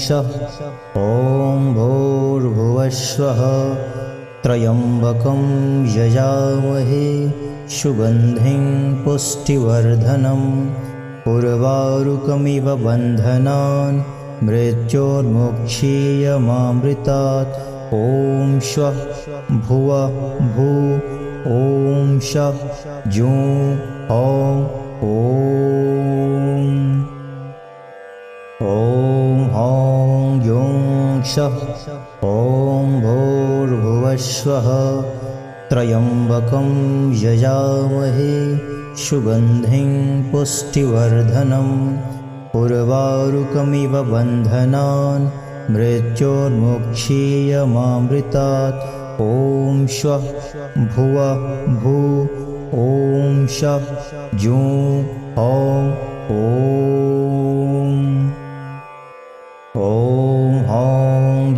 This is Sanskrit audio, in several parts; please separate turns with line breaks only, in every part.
शः ॐ भूर्भुवस्वः त्र्यम्बकं यजामहे सुगन्धिं पुष्टिवर्धनं उर्वारुकमिव बन्धनान् मृत्योर्मुक्षीयमामृतात् ॐ श्वः भुवः भू ॐ शः जुं ॐ ॐ युं शः ॐ भूर्भुवस्वः त्र्यम्बकं यजामहे सुगन्धिं पुष्टिवर्धनम् उर्वारुकमिव बन्धनान् मृत्योर्मुक्षीयमामृतात् ॐ श्वः भुवः भू ॐ शः जुं ॐ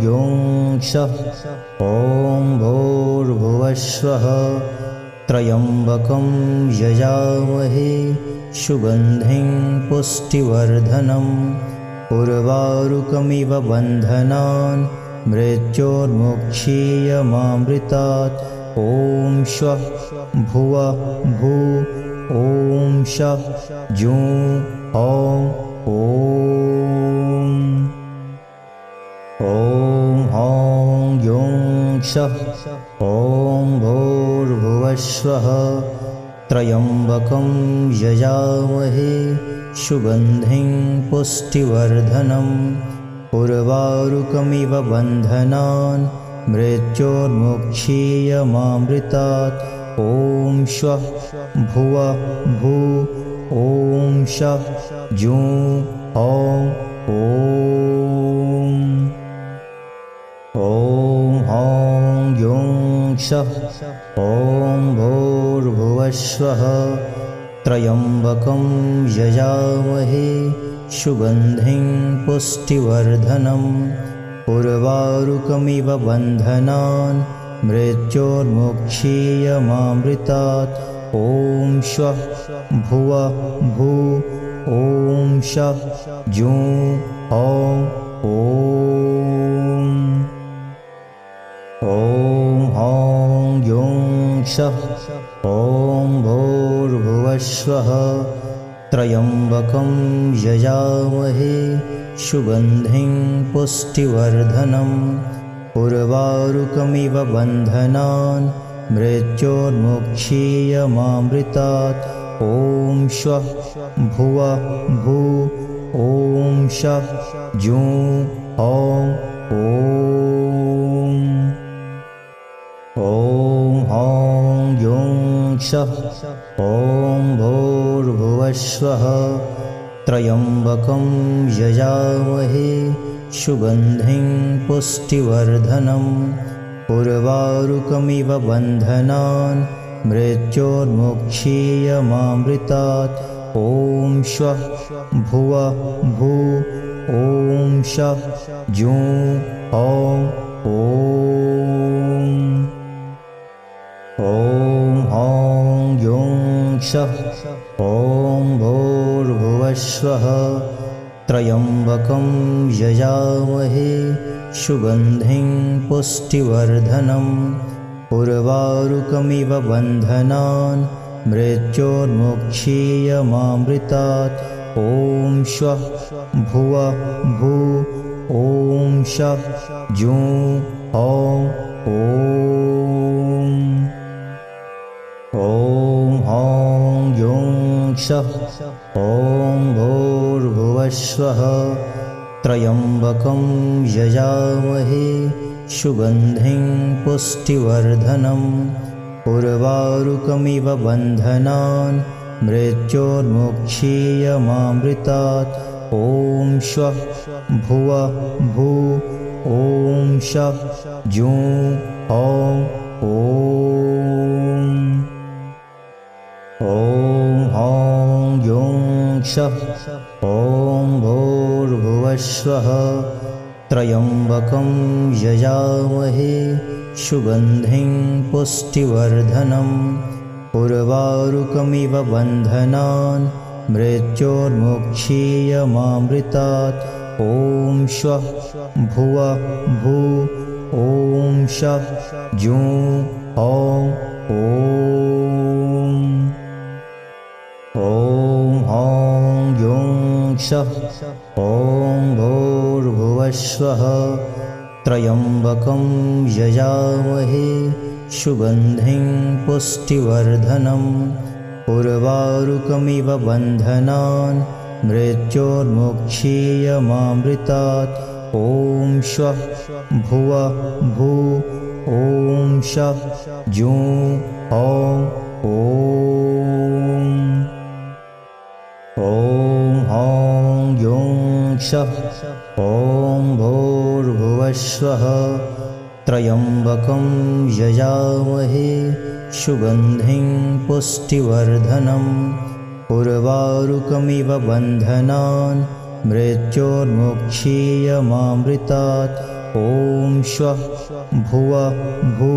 युं शः ॐ भूर्भुवस्वः त्र्यम्बकं यजामहे सुगन्धिं पुष्टिवर्धनम् उर्वारुकमिव बन्धनान् मृत्योर्मुक्षीयमामृतात् ॐ श्वः भुवः भू ॐ शः जुं ॐ युं शः ॐ भूर्भुवस्वः त्र्यम्बकं यजामहे सुगन्धिं पुष्टिवर्धनम् उर्वारुकमिव बन्धनान् मृत्योर्मुक्षीयमामृतात् ॐ श्वः भुवः भू ॐ शः जुं ॐ युं शः ॐ भूर्भुवस्वः त्र्यम्बकं यजामहे सुगन्धिं पुष्टिवर्धनम् उर्वारुकमिव बन्धनान् मृत्योर्मुक्षीयमामृतात् ॐ श्वः भुवः भू ॐ शः जुं ॐ युं शः ॐ भूर्भुवस्वः त्र्यम्बकं यजामहे सुगन्धिं पुष्टिवर्धनम् उर्वारुकमिव बन्धनान् मृत्योर्मुक्षीयमामृतात् ॐ श्वः भुवः भू ॐ शः जुं ॐ युं शः ॐ भूर्भुवस्वः त्र्यम्बकं यजामहे सुगन्धिं पुष्टिवर्धनम् उर्वारुकमिव बन्धनान् मृत्योर्मुक्षीयमामृतात् ॐ श्वः भुवः भू ॐ शः जुं ॐ युं शः ॐ भूर्भुवस्वः त्र्यम्बकं यजामहे सुगन्धिं पुष्टिवर्धनम् उर्वारुकमिव बन्धनान् मृत्योर्मुक्षीयमामृतात् ॐ श्वः भुवः भू ॐ शः जुं ॐ युं शः ॐ भूर्भुवस्वः त्र्यम्बकं यजामहे सुगन्धिं पुष्टिवर्धनम् उर्वारुकमिव बन्धनान् मृत्योर्मुक्षीयमामृतात् ॐ श्वः भुवः भू ॐ शः जुं ॐ युं शः ॐ भूर्भुवस्वः त्र्यम्बकं यजामहे सुगन्धिं पुष्टिवर्धनम् उर्वारुकमिव बन्धनान् मृत्योर्मुक्षीयमामृतात् ॐ श्वः भुवः भू ॐ शः जुं हौं ॐ हौं युं शः ॐ भूर्भुवस्वः त्र्यम्बकं यजामहे सुगन्धिं पुष्टिवर्धनम् उर्वारुकमिव बन्धनान् मृत्योर्मुक्षीयमामृतात् ॐ श्वः भुवः भू ॐ शः जुं हौं ॐ हौं युं शः ॐ भूर्भुवस्वः त्र्यम्बकं यजामहे सुगन्धिं पुष्टिवर्धनम् उर्वारुकमिव बन्धनान् मृत्योर्मुक्षीयमामृतात् ॐ श्वः भुवः भू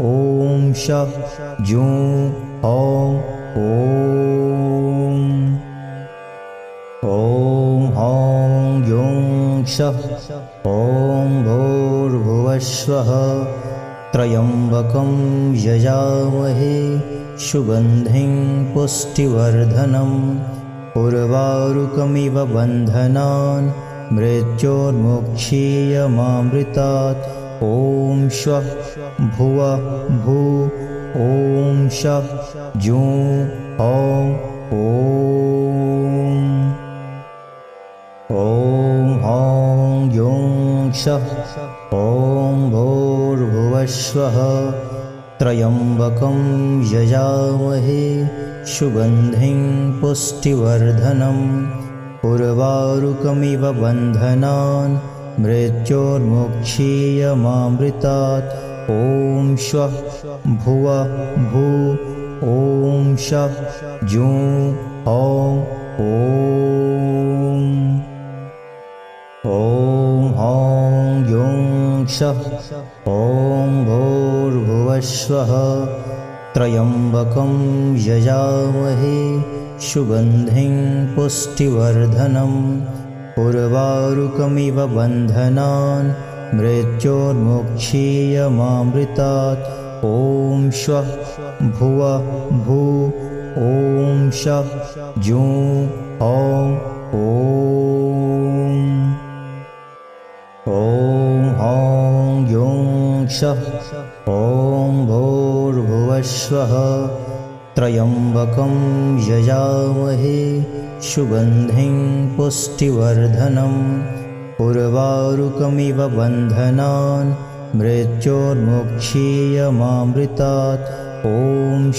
ॐ शः जुं हौं ॐ हौं युं शः ॐ भूर्भुवस्वः त्र्यम्बकं यजामहे सुगन्धिं पुष्टिवर्धनम् उर्वारुकमिव बन्धनान् मृत्योर्मुक्षीयमामृतात् ॐ श्वः भुवः भू ॐ शः जुं हौं ॐ हौं युं शः ॐ भूर्भुवस्वः त्र्यम्बकं यजामहे सुगन्धिं पुष्टिवर्धनम् उर्वारुकमिव बन्धनान् मृत्योर्मुक्षीयमामृतात् ॐ श्वः भुवः भू ॐ शः जुं हौं ॐ हौं युं शः ॐ भूर्भुवस्वः त्र्यम्बकं यजामहे सुगन्धिं पुष्टिवर्धनम् उर्वारुकमिव बन्धनान् मृत्योर्मुक्षीयमामृतात् ॐ श्वः भुवः भू ॐ शः जुं हौं ॐ हौं युं शः ॐ भूर्भुवस्वः त्र्यम्बकं यजामहे सुगन्धिं पुष्टिवर्धनम् उर्वारुकमिव बन्धनान् मृत्योर्मुक्षीयमामृतात् ॐ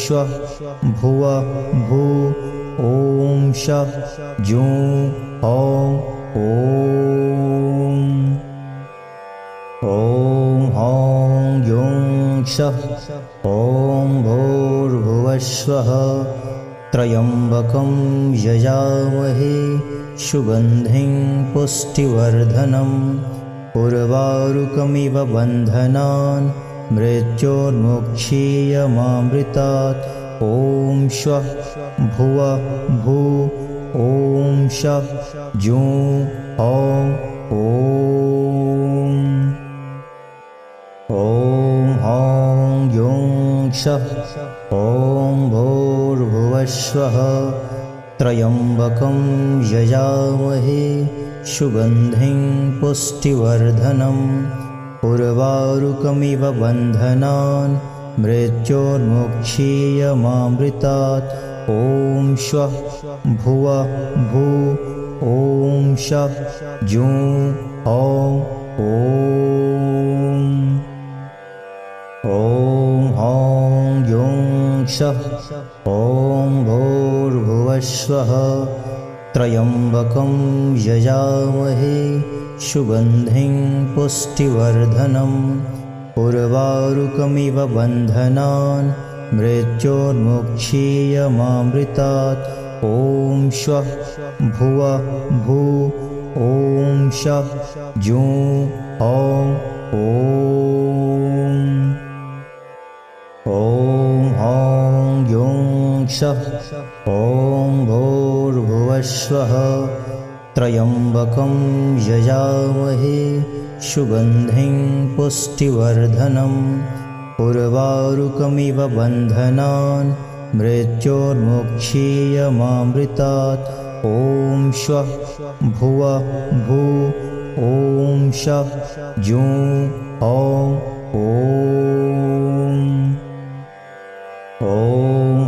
श्वः भुवः भू ॐ शः जुं हौं ॐ हौं युं शः ॐ भूर्भुवस्वः त्र्यम्बकं यजामहे सुगन्धिं पुष्टिवर्धनम् उर्वारुकमिव बन्धनान् मृत्योर्मुक्षीयमामृतात् ॐ श्वः भुवः भू ॐ शः जुं हौं ॐ हौं युं शः ॐ भूर्भुवस्वः त्र्यम्बकं यजामहे सुगन्धिं पुष्टिवर्धनम् उर्वारुकमिव बन्धनान् मृत्योर्मुक्षीयमामृतात् ॐ श्वः भुवः भू ॐ शः जुं हौं ॐ हौं युं शः ॐ भूर्भुवस्वः त्र्यम्बकं यजामहे सुगन्धिं पुष्टिवर्धनम् उर्वारुकमिव बन्धनान् मृत्योर्मुक्षीयमामृतात् ॐ श्वः भुवः भू ॐ शः जुं हौं ॐ हौं युं शः ॐ भूर्भुवस्वः त्र्यम्बकं यजामहे सुगन्धिं पुष्टिवर्धनम् उर्वारुकमिव बन्धनान् मृत्योर्मुक्षीयमामृतात् ॐ श्वः भुवः भू ॐ शः जुं हौं ॐ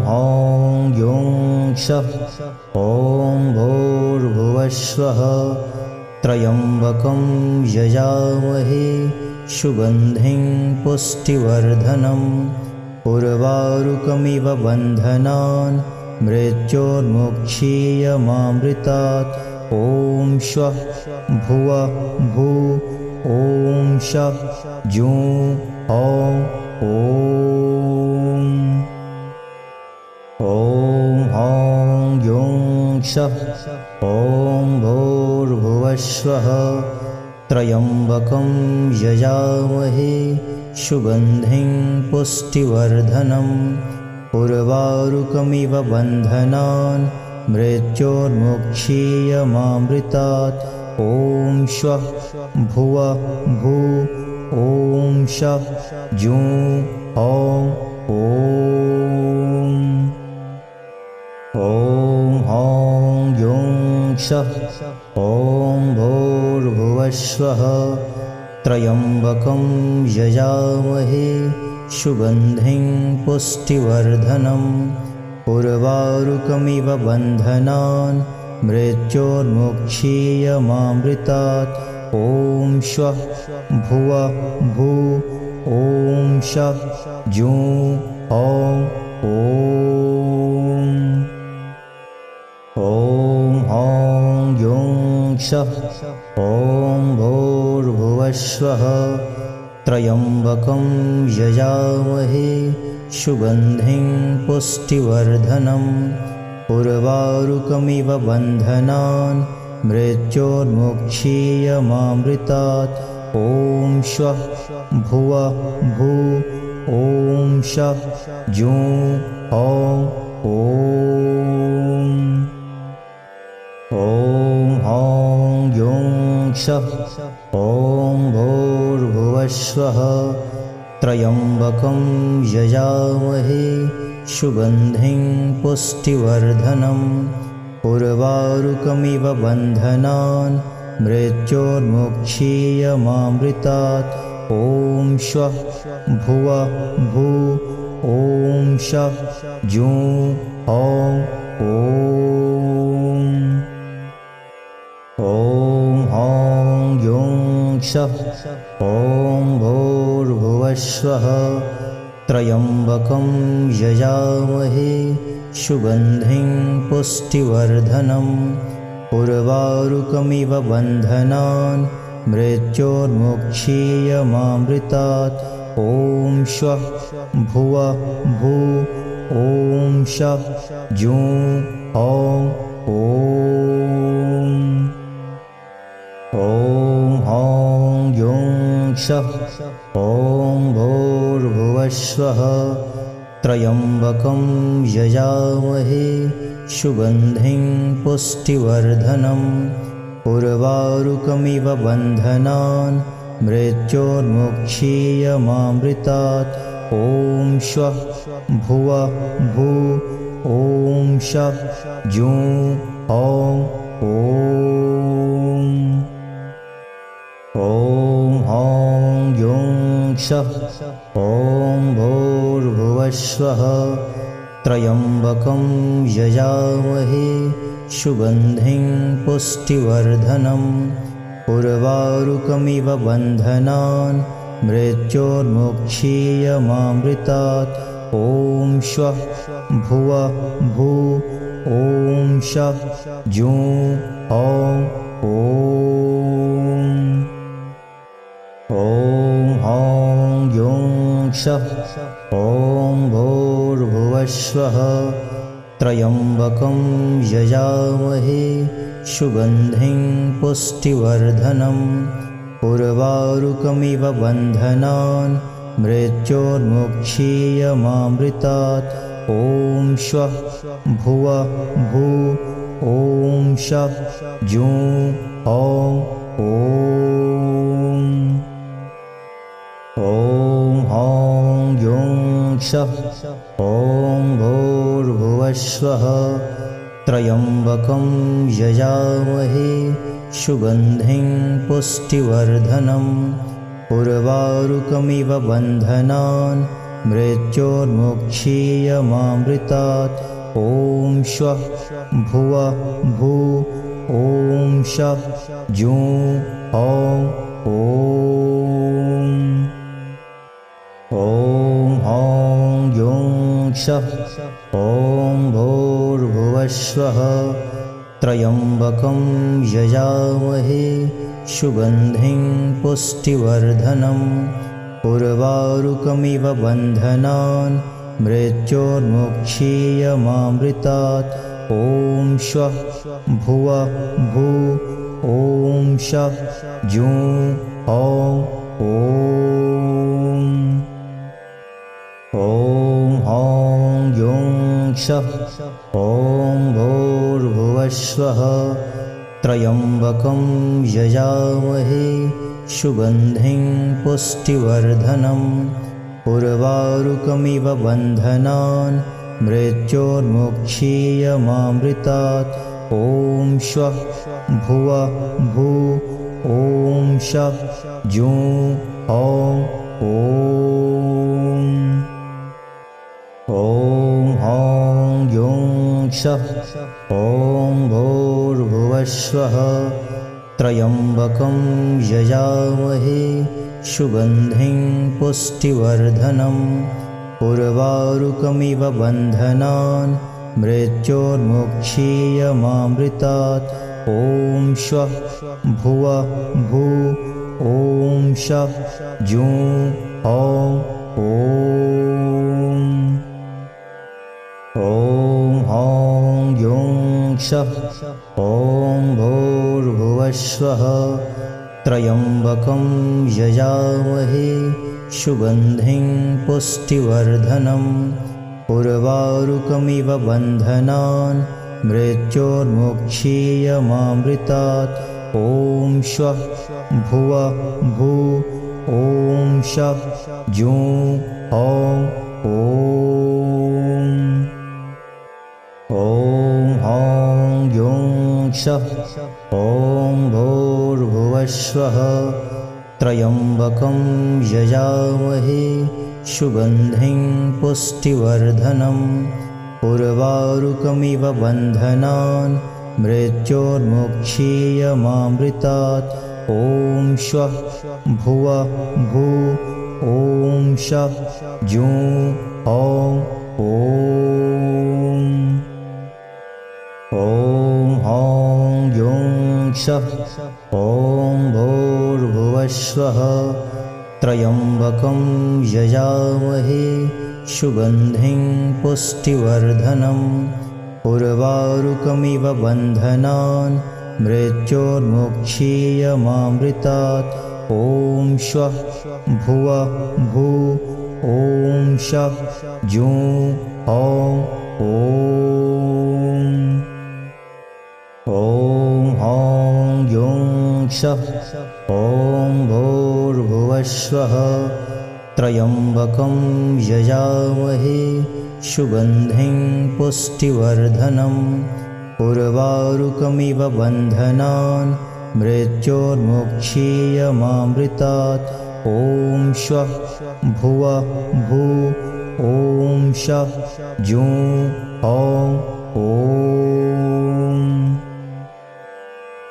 हौं युं शः ॐ भूर्भुवस्वः त्र्यम्बकं यजामहे सुगन्धिं पुष्टिवर्धनम् उर्वारुकमिव बन्धनान् मृत्योर्मुक्षीयमामृतात् ॐ श्वः भुवः भू ॐ शः जुं हौं ॐ हौं युं शः ॐ भूर्भुवस्वः त्र्यम्बकं यजामहे सुगन्धिं पुष्टिवर्धनम् उर्वारुकमिव बन्धनान् मृत्योर्मुक्षीयमामृतात् ॐ श्वः भुवः भू ॐ शः जुं हौं ॐ हौं युं शः ॐ भूर्भुवस्वः त्र्यम्बकं यजामहे सुगन्धिं पुष्टिवर्धनम् उर्वारुकमिव बन्धनान् मृत्योर्मुक्षीयमामृतात् ॐ श्वः भुवः भू ॐ शः जुं हौं ॐ हौं युं शः ॐ भूर्भुवस्वः त्र्यम्बकं यजामहे सुगन्धिं पुष्टिवर्धनम् उर्वारुकमिव बन्धनान् मृत्योर्मुक्षीयमामृतात् ॐ श्वः भुवः भू ॐ शः जुं हौं ॐ हौं युं शः ॐ भूर्भुवस्वः त्र्यम्बकं यजामहे सुगन्धिं पुष्टिवर्धनम् उर्वारुकमिव बन्धनान् मृत्योर्मुक्षीयमामृतात् ॐ श्वः भुवः भू ॐ शः जुं हौं ॐ हौं युं शः ॐ भूर्भुवस्वः त्र्यम्बकं यजामहे सुगन्धिं पुष्टिवर्धनम् उर्वारुकमिव बन्धनान् मृत्योर्मुक्षीयमामृतात् ॐ श्वः भुवः भू ॐ शः जुं हौं ॐ हौं युं शः ॐ भूर्भुवस्वः त्र्यम्बकं यजामहे सुगन्धिं पुष्टिवर्धनम् उर्वारुकमिव बन्धनान् मृत्योर्मुक्षीयमामृतात् ॐ श्वः भुवः भू ॐ शः जुं हौं ॐ हौं युं शः ॐ भूर्भुवस्वः त्र्यम्बकं यजामहे सुगन्धिं पुष्टिवर्धनम् उर्वारुकमिव बन्धनान् मृत्योर्मुक्षीयमामृतात् ॐ श्वः भुवः भू ॐ शः जुं हौं ॐ हौं युं शः ॐ भूर्भुवस्वः त्र्यम्बकं यजामहे सुगन्धिं पुष्टिवर्धनम् उर्वारुकमिव बन्धनान् मृत्योर्मुक्षीयमामृतात् ॐ श्वः भुवः भू ॐ शः जुं हौं ॐ हौं युं शः ॐ भूर्भुवस्वः त्र्यम्बकं यजामहे सुगन्धिं पुष्टिवर्धनम् उर्वारुकमिव बन्धनान् मृत्योर्मुक्षीयमामृतात् ॐ श्वः भुवः भू ॐ शः जुं हौं ॐ हौं युं शः ॐ भूर्भुवस्वः त्र्यम्बकं यजामहे सुगन्धिं पुष्टिवर्धनम् उर्वारुकमिव बन्धनान् मृत्योर्मुक्षीयमामृतात् ॐ श्वः भुवः भू ॐ शः जुं हौं ॐ हौं युं शः ॐ भूर्भुवस्वः त्र्यम्बकं यजामहे सुगन्धिं पुष्टिवर्धनम् उर्वारुकमिव बन्धनान् मृत्योर्मुक्षीयमामृतात् ॐ श्वः भुवः भू ॐ शः जुं हौं ॐ हौं युं शः ॐ भूर्भुवस्वः त्र्यम्बकं यजामहे सुगन्धिं पुष्टिवर्धनम् उर्वारुकमिव बन्धनान् मृत्योर्मुक्षीयमामृतात् ॐ श्वः भुवः भू ॐ शः जुं हौं ॐ हौं युं शः ॐ भूर्भुवस्वः त्र्यम्बकं यजामहे सुगन्धिं पुष्टिवर्धनम् उर्वारुकमिव बन्धनान् मृत्योर्मुक्षीयमामृतात् ॐ श्वः भुवः भू ॐ शः जुं हौं ॐ हौं युं शः ॐ भूर्भुवस्वः त्र्यम्बकं यजामहे सुगन्धिं पुष्टिवर्धनम् उर्वारुकमिव बन्धनान् मृत्योर्मुक्षीयमामृतात् ॐ श्वः भुवः भू ॐ शः जुं हौं ॐ हौं युं शः ॐ भूर्भुवस्वः त्र्यम्बकं यजामहे सुगन्धिं पुष्टिवर्धनम् उर्वारुकमिव बन्धनान् मृत्योर्मुक्षीयमामृतात् ॐ श्वः भुवः भू ॐ शः जुं हौं ॐ हौं युं शः ॐ भूर्भुवस्वः त्र्यम्बकं यजामहे सुगन्धिं पुष्टिवर्धनम् उर्वारुकमिव बन्धनान् मृत्योर्मुक्षीयमामृतात् ॐ श्वः भुवः भू ॐ शः जुं हौं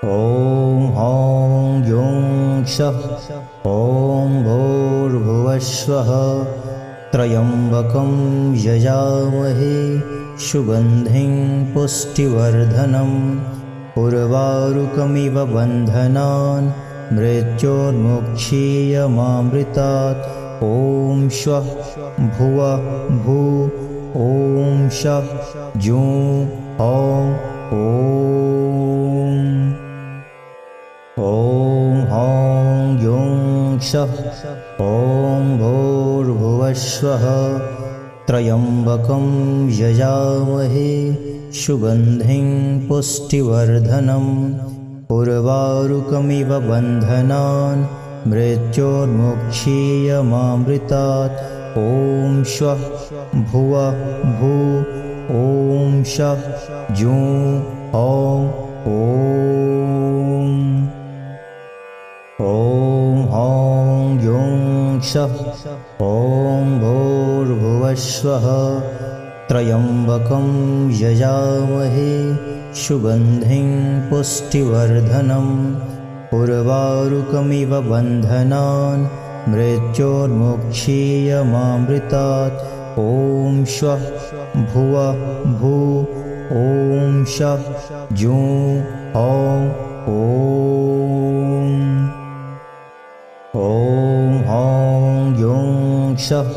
ॐ हौं युं शः ॐ भूर्भुवस्वः त्र्यम्बकं यजामहे सुगन्धिं पुष्टिवर्धनम् उर्वारुकमिव बन्धनान् मृत्योर्मुक्षीयमामृतात् ॐ श्वः भुवः भू ॐ शः जुं हौं ॐ हौं युं शः ॐ भूर्भुवस्वः त्र्यम्बकं यजामहे सुगन्धिं पुष्टिवर्धनम् उर्वारुकमिव बन्धनान् मृत्योर्मुक्षीयमामृतात् ॐ श्वः भुवः भू ॐ शः जुं ॐ ॐ युं शः ॐ भूर्भुवस्वः त्र्यम्बकं यजामहे सुगन्धिं पुष्टिवर्धनम् उर्वारुकमिव बन्धनान् मृत्योर्मुक्षीयमामृतात् ॐ श्वः भुवः भू ॐ शः जुं ॐ युं शः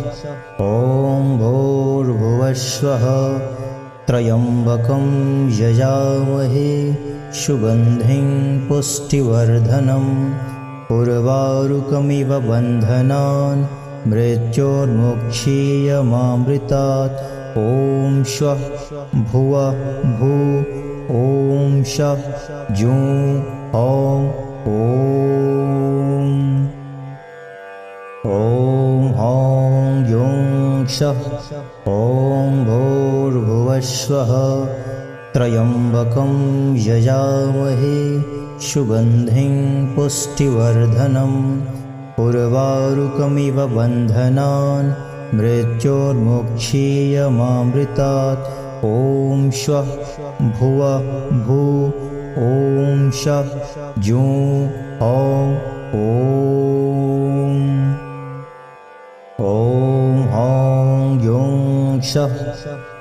ॐ भूर्भुवस्वः त्र्यम्बकं यजामहे सुगन्धिं पुष्टिवर्धनम् उर्वारुकमिव बन्धनान् मृत्योर्मुक्षीयमामृतात् ॐ श्वः भुवः भू ॐ शः जुं ॐ युं शः ॐ भूर्भुवस्वः त्र्यम्बकं यजामहे सुगन्धिं पुष्टिवर्धनम् उर्वारुकमिव बन्धनान् मृत्योर्मुक्षीयमामृतात् ॐ श्वः भुवः भू ॐ शः जुं ॐ युं शः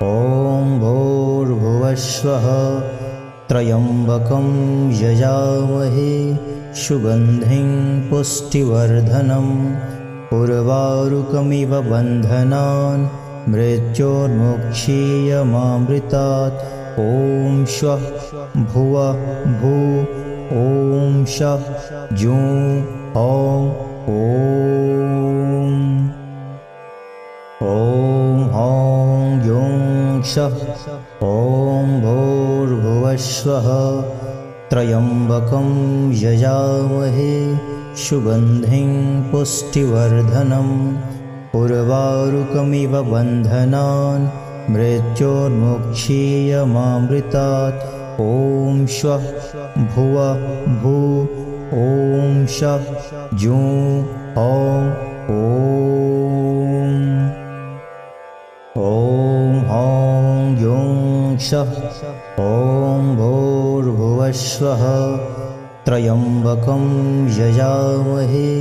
ॐ भूर्भुवस्वः त्र्यम्बकं यजामहे सुगन्धिं पुष्टिवर्धनम् उर्वारुकमिव बन्धनान् मृत्योर्मुक्षीयमामृतात् ॐ श्वः भुवः भू ॐ शः जुं ॐ युं शः ॐ भूर्भुवस्वः त्र्यम्बकं यजामहे सुगन्धिं पुष्टिवर्धनम् उर्वारुकमिव बन्धनान् मृत्योर्मुक्षीयमामृतात् ॐ श्वः भुवः भू ॐ शः जुं ॐ युं शः ॐ भूर्भुवस्वः त्र्यम्बकं यजामहे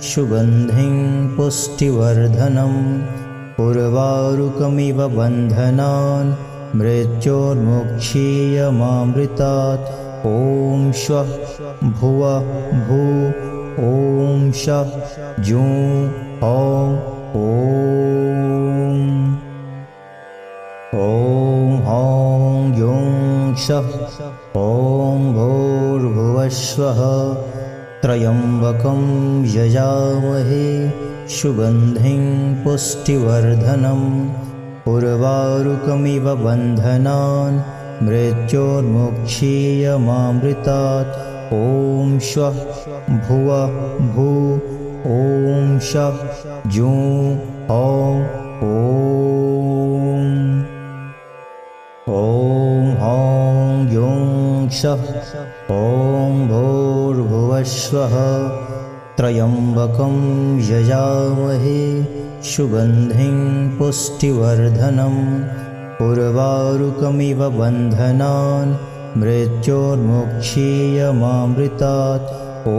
सुगन्धिं पुष्टिवर्धनम् उर्वारुकमिव बन्धनान् मृत्योर्मुक्षीयमामृतात् ॐ श्वः भुवः भू ॐ शः जुं ॐ युं शः ॐ भूर्भुवस्वः त्र्यम्बकं यजामहे सुगन्धिं पुष्टिवर्धनम् उर्वारुकमिव बन्धनान् मृत्योर्मुक्षीयमामृतात् ॐ श्वः भुवः भू ॐ शः जुं ॐ युं शः ॐ भूर्भुवस्वः त्र्यम्बकं यजामहे सुगन्धिं पुष्टिवर्धनम् उर्वारुकमिव बन्धनान् मृत्योर्मुक्षीयमामृतात् ॐ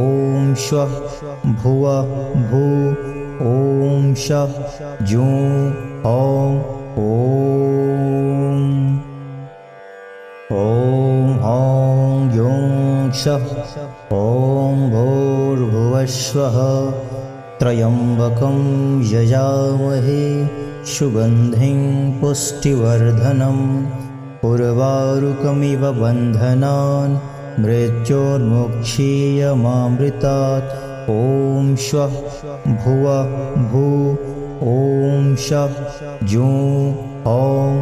श्वः भुवः भू ॐ शः जुं ॐ युं शः ॐ भूर्भुवस्वः त्र्यम्बकं यजामहे सुगन्धिं पुष्टिवर्धनम् उर्वारुकमिव बन्धनान् मृत्योर्मुक्षीयमामृतात् ॐ श्वः भुवः भू ॐ शः जुं ॐ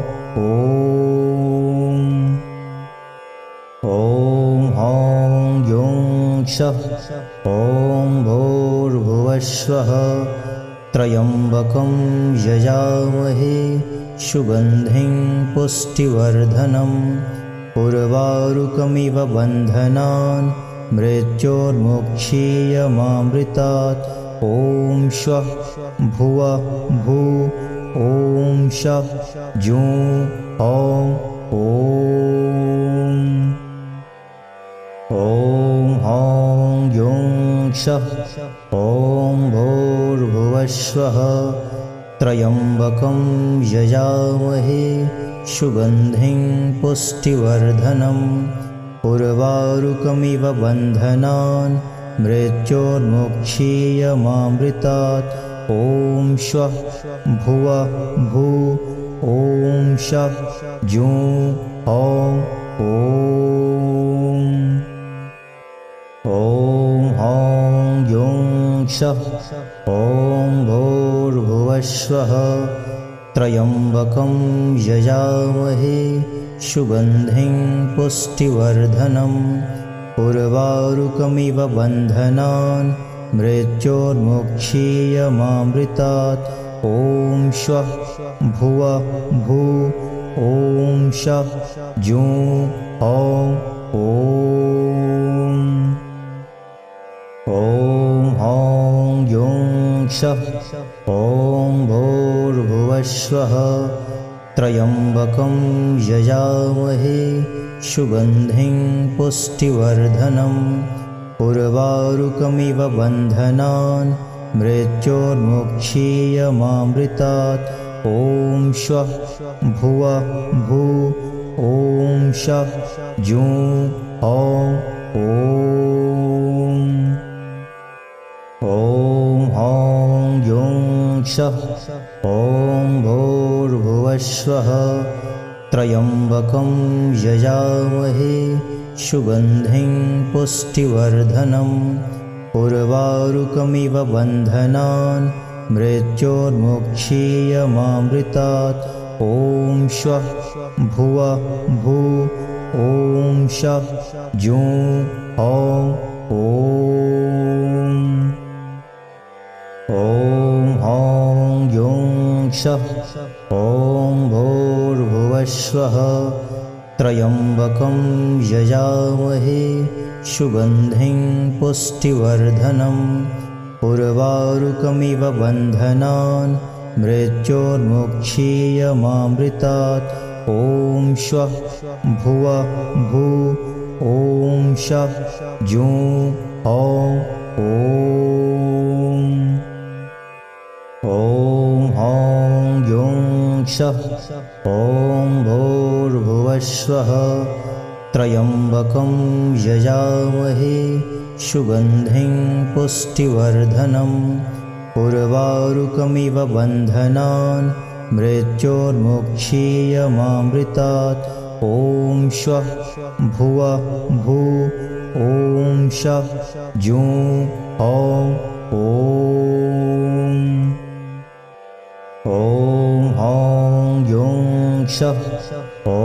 ॐ हौं युं क्षः ॐ भूर्भुवस्वः त्र्यम्बकं यजामहे सुगन्धिं पुष्टिवर्धनम् उर्वारुकमिव बन्धनान् मृत्योर्मुक्षीयमामृतात् ॐ श्वः भुवः भू ॐ शः जुं हौं ॐ हौं युं क्षः ॐ भूर्भुवस्वः त्र्यम्बकं यजामहे सुगन्धिं पुष्टिवर्धनम् उर्वारुकमिव बन्धनान् मृत्योर्मुक्षीयमामृतात् ॐ श्वः भुवः भू ॐ शः जुं हौं ॐ हौं युं क्षः ॐ भूर्भुवस्वः त्र्यम्बकं यजामहे सुगन्धिं पुष्टिवर्धनम् उर्वारुकमिव बन्धनान् मृत्योर्मुक्षीयमामृतात् ॐ श्वः भुवः भू ॐ शः जुं हौं ॐ हौं युं क्षः ॐ भूर्भुवस्वः त्र्यम्बकं यजामहे सुगन्धिं पुष्टिवर्धनम् उर्वारुकमिव बन्धनान् मृत्योर्मुक्षीयमामृतात् ॐ श्वः भुवः भू ॐ शः जुं हौं ॐ हौं युं क्षः ॐ भूर्भुवस्वः त्र्यम्बकं यजामहे सुगन्धिं पुष्टिवर्धनम् उर्वारुकमिव बन्धनान् मृत्योर्मुक्षीयमामृतात् ॐ श्वः भुवः भू ॐ शः जुं हौं ॐ हौं युं क्षः ॐ भूर्भुवस्वः त्र्यम्बकं यजामहे सुगन्धिं पुष्टिवर्धनम् उर्वारुकमिव बन्धनान् मृत्योर्मुक्षीयमामृतात् ॐ श्वः भुवः भू ॐ शः जुं हौं ॐ हौं युं क्षः ॐ भूर्भुवस्वः त्र्यम्बकं यजामहे सुगन्धिं पुष्टिवर्धनम् उर्वारुकमिव बन्धनान् मृत्योर्मुक्षीयमामृतात् ॐ श्वः भुवः भू ॐ शः जुं हौं ॐ हौं युं क्षः ॐ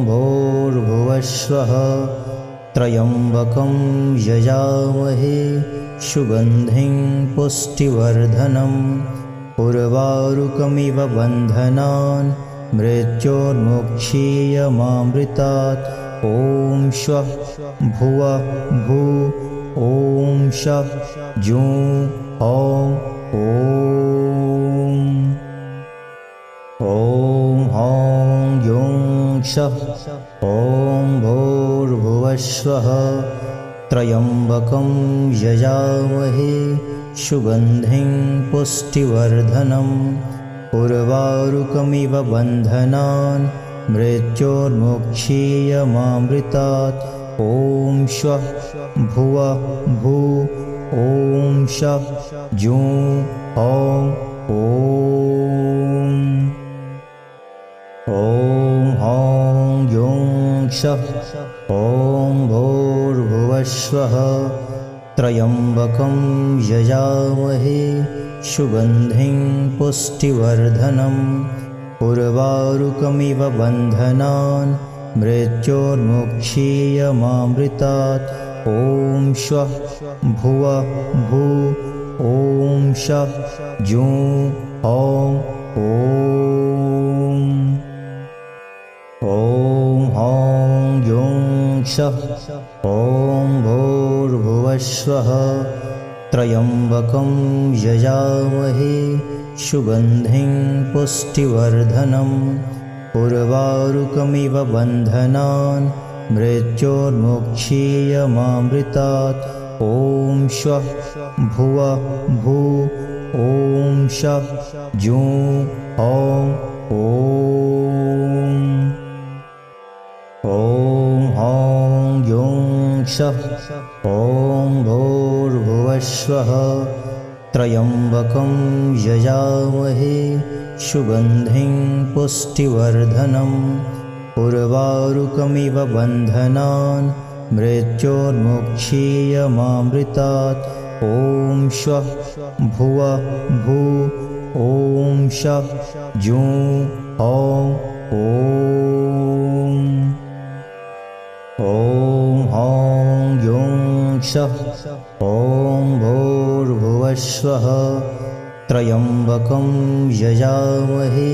भूर्भुवस्वः त्र्यम्बकं यजामहे सुगन्धिं पुष्टिवर्धनम् उर्वारुकमिव बन्धनान् मृत्योर्मुक्षीयमामृतात् ॐ श्वः भुवः भू ॐ शः जुं हौं ॐ हौं युं क्षः ॐ भूर्भुवस्वः त्र्यम्बकं यजामहे सुगन्धिं पुष्टिवर्धनम् उर्वारुकमिव बन्धनान् मृत्योर्मुक्षीयमामृतात् ॐ श्वः भुवः भू ॐ शः जुं हौं ॐ हौं युं क्षः ॐ भूर्भुवस्वः त्र्यम्बकं यजामहे सुगन्धिं पुष्टिवर्धनम् उर्वारुकमिव बन्धनान् मृत्योर्मुक्षीयमामृतात् ॐ श्वः भुवः भू ॐ शः जुं हौं ॐ हौं युं शः ॐ भूर्भुवस्वः त्र्यम्बकं यजामहे सुगन्धिं पुष्टिवर्धनम् उर्वारुकमिव बन्धनान् मृत्योर्मुक्षीयमामृतात् ॐ श्वः भुवः भू ॐ शः जुं हौं ॐ हौं युं शः ॐ भूर्भुवस्वः त्र्यम्बकं यजामहे सुगन्धिं पुष्टिवर्धनम् उर्वारुकमिव बन्धनान् मृत्योर्मुक्षीयमामृतात् ॐ श्वः भुवः भू ॐ शः जुं हौं ॐ हौं युं शः ॐ भूर्भुवस्वः त्र्यम्बकं यजामहे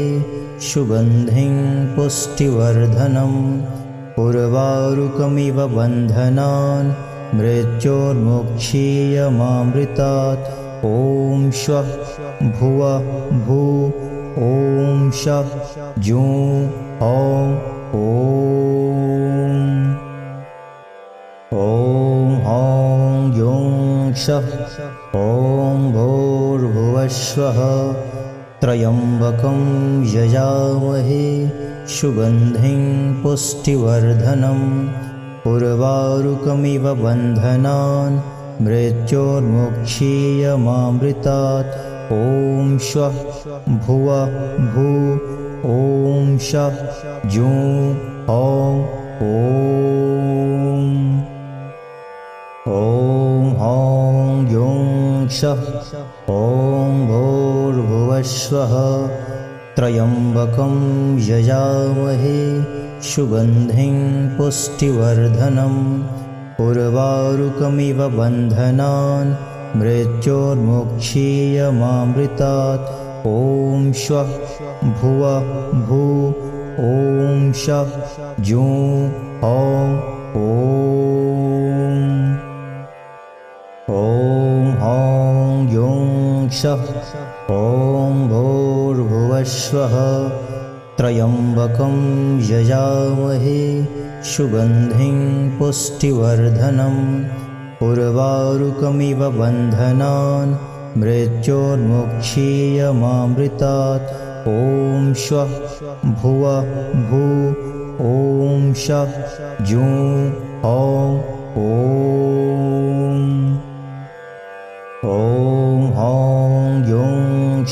सुगन्धिं पुष्टिवर्धनम् उर्वारुकमिव बन्धनान् मृत्योर्मुक्षीयमामृतात् ॐ श्वः भुवः भू ॐ शः जुं हौं ॐ हौं युं शः ॐ भूर्भुवस्वः त्र्यम्बकं यजामहे सुगन्धिं पुष्टिवर्धनम् उर्वारुकमिव बन्धनान् मृत्योर्मुक्षीयमामृतात् ॐ श्वः भुवः भू ॐ शः जुं हौं ॐ हौं युं शः ॐ भूर्भुवस्वः त्र्यम्बकं यजामहे सुगन्धिं पुष्टिवर्धनम् उर्वारुकमिव बन्धनान् मृत्योर्मुक्षीयमामृतात् ॐ श्वः भुवः भू ॐ शः जुं हौं ॐ हौं युं शः ॐ भूर्भुवस्वः त्र्यम्बकं यजामहे सुगन्धिं पुष्टिवर्धनम् उर्वारुकमिव बन्धनान् मृत्योर्मुक्षीयमामृतात् ॐ श्वः भुवः भू ॐ शः जुं हौं ॐ हौं युं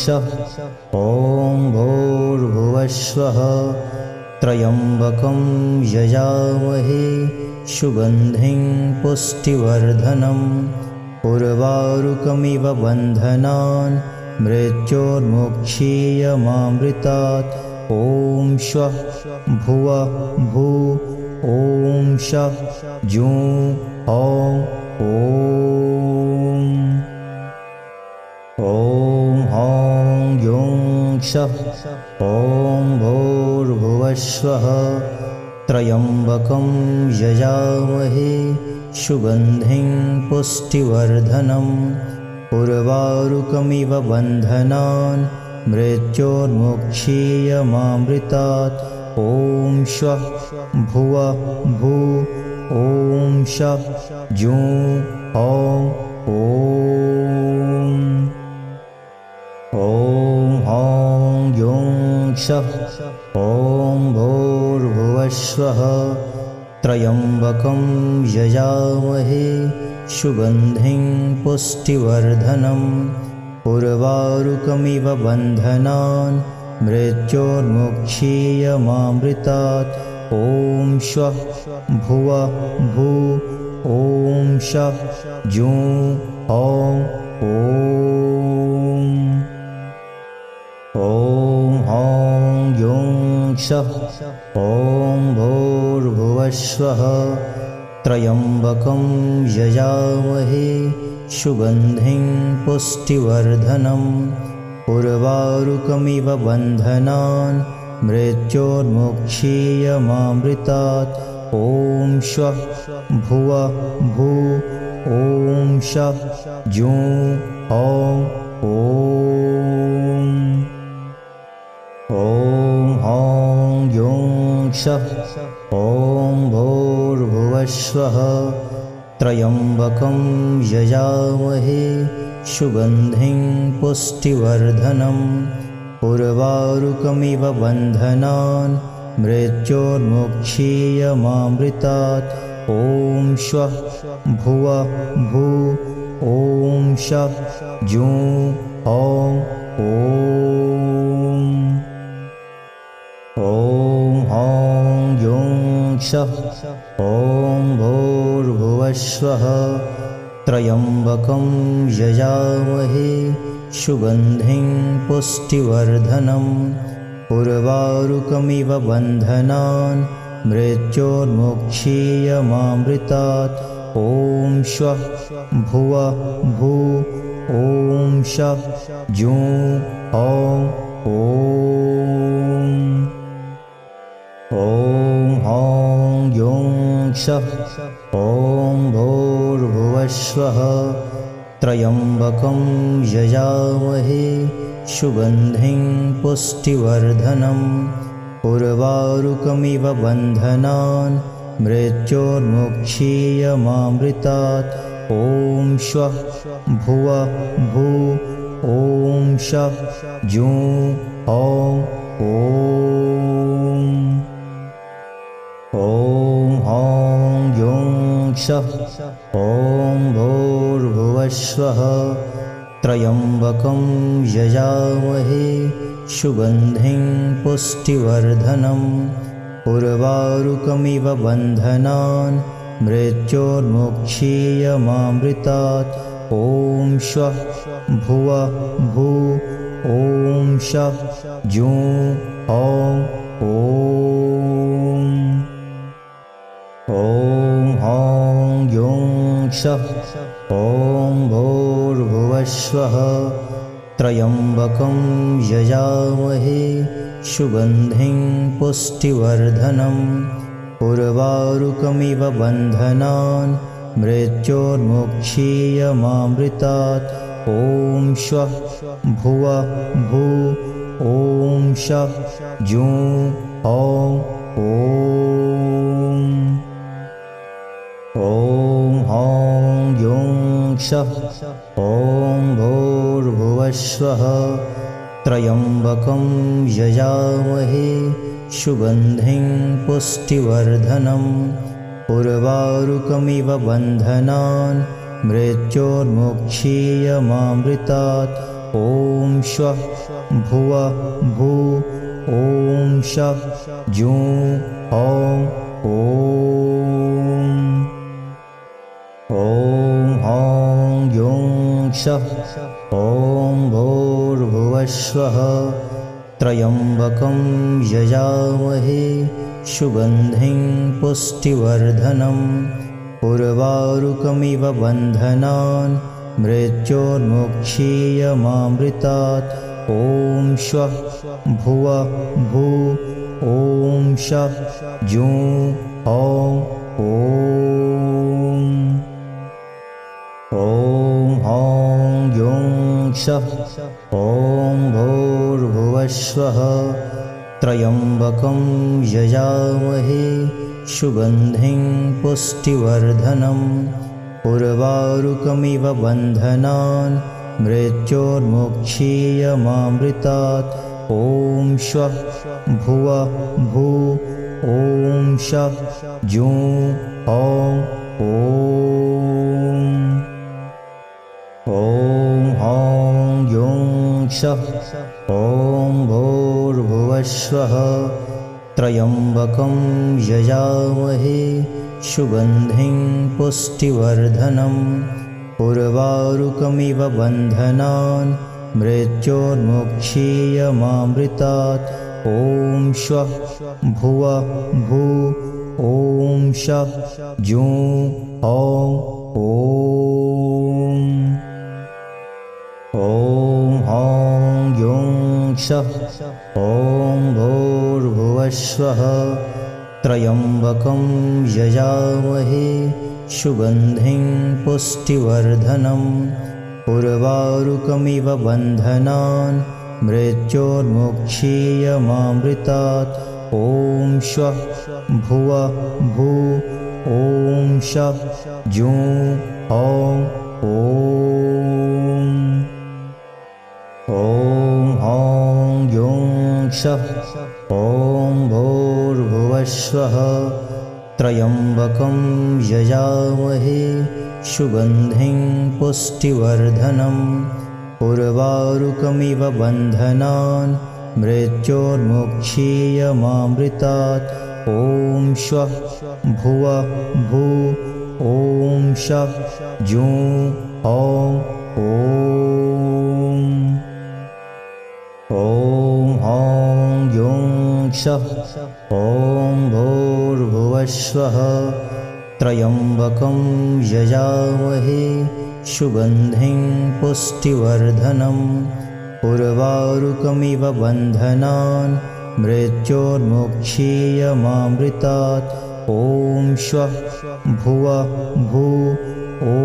शः ॐ भूर्भुवस्वः त्र्यम्बकं यजामहे सुगन्धिं पुष्टिवर्धनम् उर्वारुकमिव बन्धनान् मृत्योर्मुक्षीयमामृतात् ॐ श्वः भुवः भू ॐ शः जुं हौं ॐ हौं युं शः ॐ भूर्भुवस्वः त्र्यम्बकं यजामहे सुगन्धिं पुष्टिवर्धनम् उर्वारुकमिव बन्धनान् मृत्योर्मुक्षीयमामृतात् ॐ श्वः भुवः भू ॐ शः जुं हौं ॐ हौं युं शः ॐ भूर्भुवस्वः त्र्यम्बकं यजामहे सुगन्धिं पुष्टिवर्धनम् उर्वारुकमिव बन्धनान् मृत्योर्मुक्षीयमामृतात् ॐ श्वः भुवः भू ॐ शः जुं हौं ॐ हौं युं शः ॐ भूर्भुवस्वः भुवस्वः त्र्यम्बकं यजामहे सुगन्धिं पुष्टिवर्धनम् उर्वारुकमिव बन्धनान् मृत्योर्मुक्षीयमामृतात् ॐ श्वः भुवः भू ॐ शः जुं हौं ॐ हौं युं शः ॐ भूर्भुवस्वः त्र्यम्बकं यजामहे सुगन्धिं पुष्टिवर्धनम् उर्वारुकमिव बन्धनान् मृत्योर्मुक्षीयमामृतात् ॐ श्वः भुवः भू ॐ शः जुं हौं ॐ हौं युं शः ॐ भूर्भुवस्वः त्र्यम्बकं यजामहे सुगन्धिं पुष्टिवर्धनम् उर्वारुकमिव बन्धनान् मृत्योर्मुक्षीयमामृतात् ॐ श्वः भुवः भू ॐ शः जुं हौं ॐ हौं युं शः ॐ भूर्भुवस्वः त्र्यम्बकं यजामहे सुगन्धिं पुष्टिवर्धनम् उर्वारुकमिव बन्धनान् मृत्योर्मुक्षीयमामृतात् ॐ श्वः भुवः भू ॐ शः जुं हौं ॐ हौं युं शः ॐ भूर्भुवस्वः त्र्यम्बकं यजामहे सुगन्धिं पुष्टिवर्धनम् उर्वारुकमिव बन्धनान् मृत्योर्मुक्षीयमामृतात् ॐ श्वः भुवः भू ॐ शः जुं हौं ॐ हौं युं शः ॐ भूर्भुवस्वः त्र्यम्बकं यजामहे सुगन्धिं पुष्टिवर्धनम् उर्वारुकमिव बन्धनान् मृत्योर्मुक्षीयमामृतात् ॐ श्वः भुवः भू ॐ शः जुं हौं ॐ हौं युं शः ॐ भूर्भुवस्वः त्र्यम्बकं यजामहे सुगन्धिं पुष्टिवर्धनम् उर्वारुकमिव बन्धनान् मृत्योर्मुक्षीयमामृतात् ॐ श्वः भुवः भू ॐ शः जुं हौं ॐ हौं युं शः ॐ भूर्भुवस्वः त्र्यम्बकं यजामहे सुगन्धिं पुष्टिवर्धनम् उर्वारुकमिव बन्धनान् मृत्योर्मुक्षीयमामृतात् ॐ श्वः भुवः भू ॐ शः जुं हौं ॐ हौं युं शः ॐ भूर्भुवस्वः त्र्यम्बकं यजामहे सुगन्धिं पुष्टिवर्धनम् उर्वारुकमिव बन्धनान् मृत्योर्मुक्षीयमामृतात् ॐ श्वः भुवः भू ॐ शः जुं हौं ॐ हौं युं शः ॐ भूर्भुवस्वः त्र्यम्बकं यजामहे सुगन्धिं पुष्टिवर्धनम् उर्वारुकमिव बन्धनान् मृत्योर्मुक्षीयमामृतात् ॐ श्वः भुवः भू ॐ शः जुं हौं ॐ हौं युं शः ॐ भूर्भुवस्वः त्र्यम्बकं यजामहे सुगन्धिं पुष्टिवर्धनम् उर्वारुकमिव बन्धनान् मृत्योर्मुक्षीयमामृतात् ॐ श्वः भुवः भू ॐ शः जुं हौं ॐ हौं युं शः ॐ भूर्भुवस्वः त्र्यम्बकं यजामहे सुगन्धिं पुष्टिवर्धनम् उर्वारुकमिव बन्धनान् मृत्योर्मुक्षीयमामृतात् ॐ श्वः भुवः भू ॐ शः जुं हौं ॐ हौं युं शः ॐ भूर्भुवस्वः त्र्यम्बकं यजामहे सुगन्धिं पुष्टिवर्धनम् उर्वारुकमिव बन्धनान् मृत्योर्मुक्षीयमामृतात् ॐ श्वः भुवः भू ॐ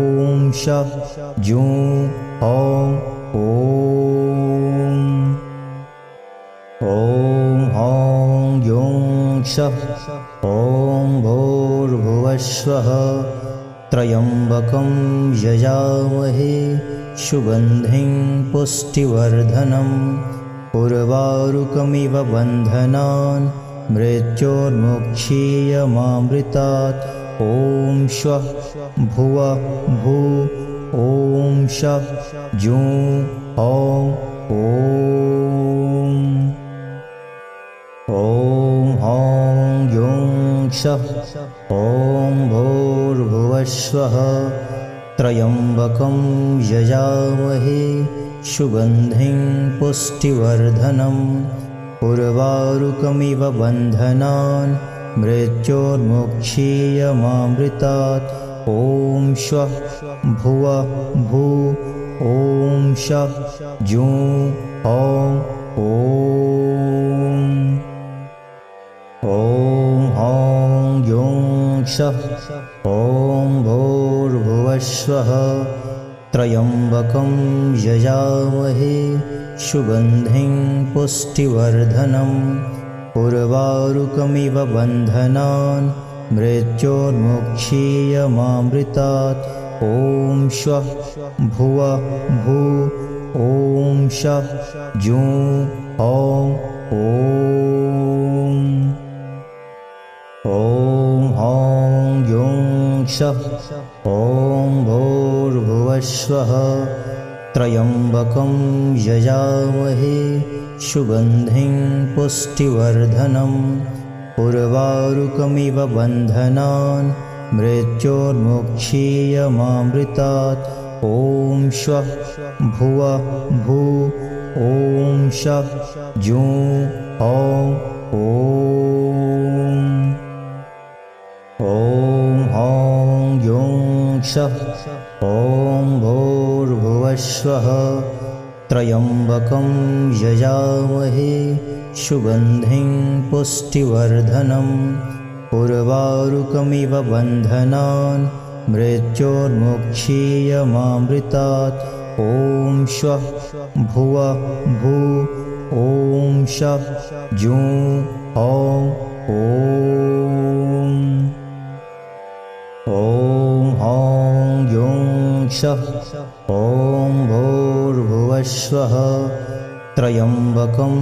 शः जुं हौं ॐ हौं युं शः ॐ भूर्भुवस्वः त्र्यम्बकं यजामहे सुगन्धिं पुष्टिवर्धनम् उर्वारुकमिव बन्धनान् मृत्योर्मुक्षीयमामृतात् ॐ श्वः भुवः भू ॐ शः जुं हौं ॐ हौं युं शः ॐ भूर्भुवस्वः त्र्यम्बकं यजामहे सुगन्धिं पुष्टिवर्धनम् उर्वारुकमिव बन्धनान् मृत्योर्मुक्षीयमामृतात् ॐ श्वः भुवः भू ॐ शः जुं हौं ॐ हौं युं शः ॐ भूर्भुवस्वः त्र्यम्बकं यजामहे सुगन्धिं पुष्टिवर्धनम् उर्वारुकमिव बन्धनान् मृत्योर्मुक्षीयमामृतात् ॐ श्वः भुवः भू ॐ शः जुं हौं ॐ हौं युं शः ॐ भूर्भुवस्वः त्र्यम्बकं यजामहे सुगन्धिं पुष्टिवर्धनम् उर्वारुकमिव बन्धनान् मृत्योर्मुक्षीयमामृतात् ॐ श्वः भुवः भू ॐ शः जुं हौं ॐ हौं युं शः ॐ भूर्भुवस्वः त्र्यम्बकं यजामहे सुगन्धिं पुष्टिवर्धनम् उर्वारुकमिव बन्धनान् मृत्योर्मुक्षीयमामृतात् ॐ श्वः भुवः भू ॐ शः जुं हौं ॐ हौं युं शः ॐ भूर्भुवस्वः त्र्यम्बकं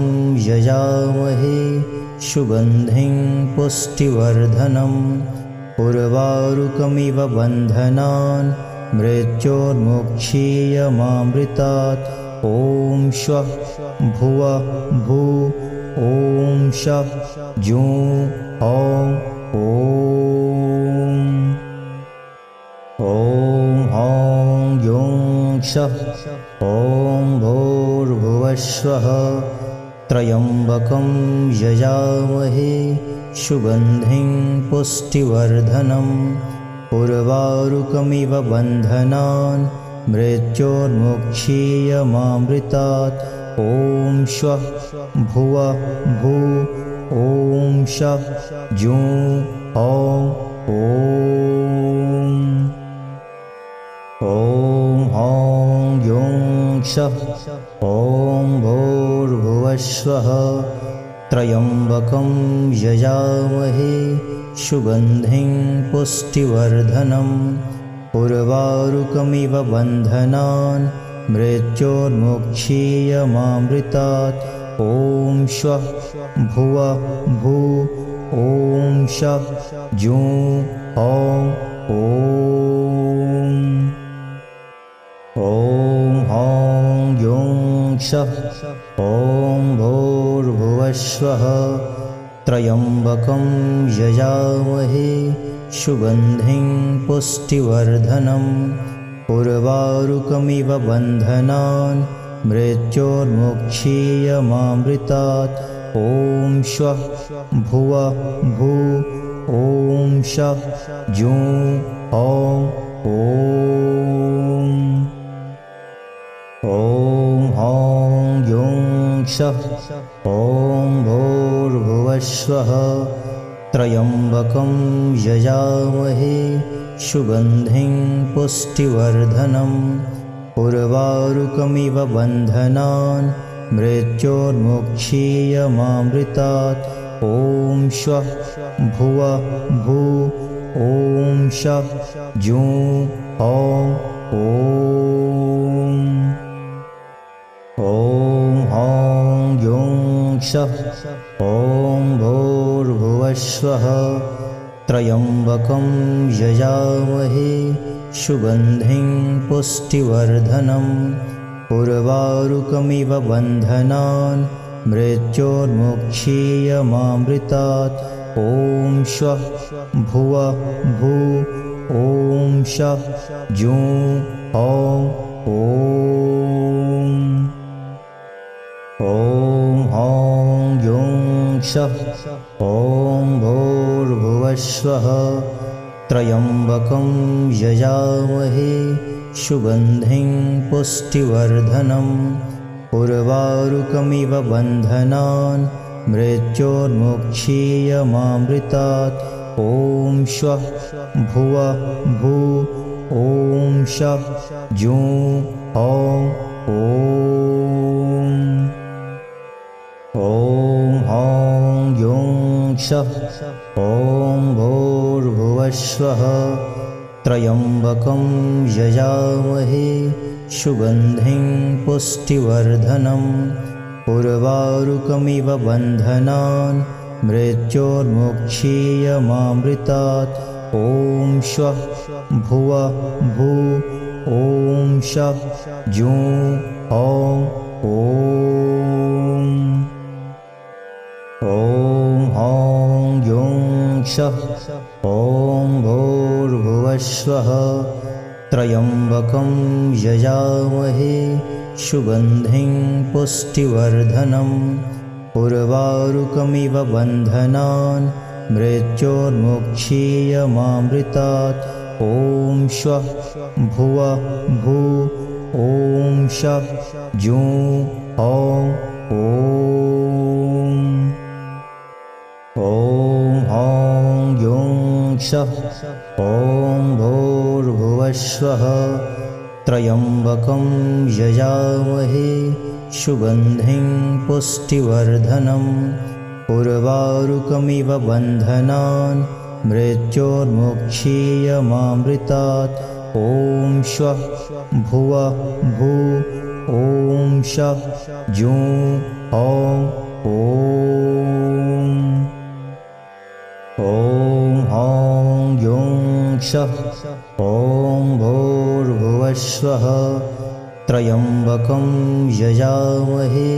यजामहे सुगन्धिं पुष्टिवर्धनम् उर्वारुकमिव बन्धनान् मृत्योर्मुक्षीयमामृतात् ॐ श्वः भुवः भू ॐ शः जुं हौं ॐ हौं युं शः ॐ भूर्भुवस्वः त्र्यम्बकं यजामहे सुगन्धिं पुष्टिवर्धनं उर्वारुकमिव बन्धनान् मृत्योर्मुक्षीयमामृतात् ॐ श्वः भुवः भू ॐ शः जुं ॐ ॐ युं शः ॐ भूर्भुवस्वः त्र्यम्बकं यजामहे सुगन्धिं पुष्टिवर्धनम् उर्वारुकमिव बन्धनान् मृत्योर्मुक्षीयमामृतात् ॐ श्वः भुवः भू ॐ शः जुं ॐ युं शः ॐ भूर्भुवस्वः त्र्यम्बकं यजामहे सुगन्धिं पुष्टिवर्धनम् उर्वारुकमिव बन्धनान् मृत्योर्मुक्षीयमामृतात् ॐ श्वः भुवः भू ॐ शः जुं ॐ युं शः ॐ भूर्भुवस्वः त्र्यम्बकं यजामहे सुगन्धिं पुष्टिवर्धनम् उर्वारुकमिव बन्धनान् मृत्योर्मुक्षीयमामृतात् ॐ श्वः भुवः भू ॐ शः जुं ॐ युं शः ॐ भूर्भुवस्वः त्र्यम्बकं यजामहे सुगन्धिं पुष्टिवर्धनम् उर्वारुकमिव बन्धनान् मृत्योर्मुक्षीयमामृतात् ॐ श्वः भुवः भू ॐ शः जुं ॐ युं शः ॐ भूर्भुवस्वः त्र्यम्बकं यजामहे सुगन्धिं पुष्टिवर्धनम् उर्वारुकमिव बन्धनान् मृत्योर्मुक्षीयमामृतात् ॐ श्वः भुवः भू ॐ शः जुं ॐ युं शः ॐ भूर्भुवस्वः त्र्यम्बकं यजामहे सुगन्धिं पुष्टिवर्धनम् उर्वारुकमिव बन्धनान् मृत्योर्मुक्षीयमामृतात् ॐ श्वः भुवः भू ॐ शः जुं ॐ युं शः ॐ भूर्भुवस्वः त्र्यम्बकं यजामहे सुगन्धिं पुष्टिवर्धनम् उर्वारुकमिव बन्धनान् मृत्योर्मुक्षीयमामृतात् ॐ श्वः भुवः भू ॐ शः जुं ॐ युं शः ॐ भूर्भुवस्वः त्र्यम्बकं यजामहे सुगन्धिं पुष्टिवर्धनम् उर्वारुकमिव बन्धनान् मृत्योर्मुक्षीयमामृतात् ॐ श्वः भुवः भू ॐ शः जुं ॐ युं शः ॐ भूर्भुवस्वः त्र्यम्बकं यजामहे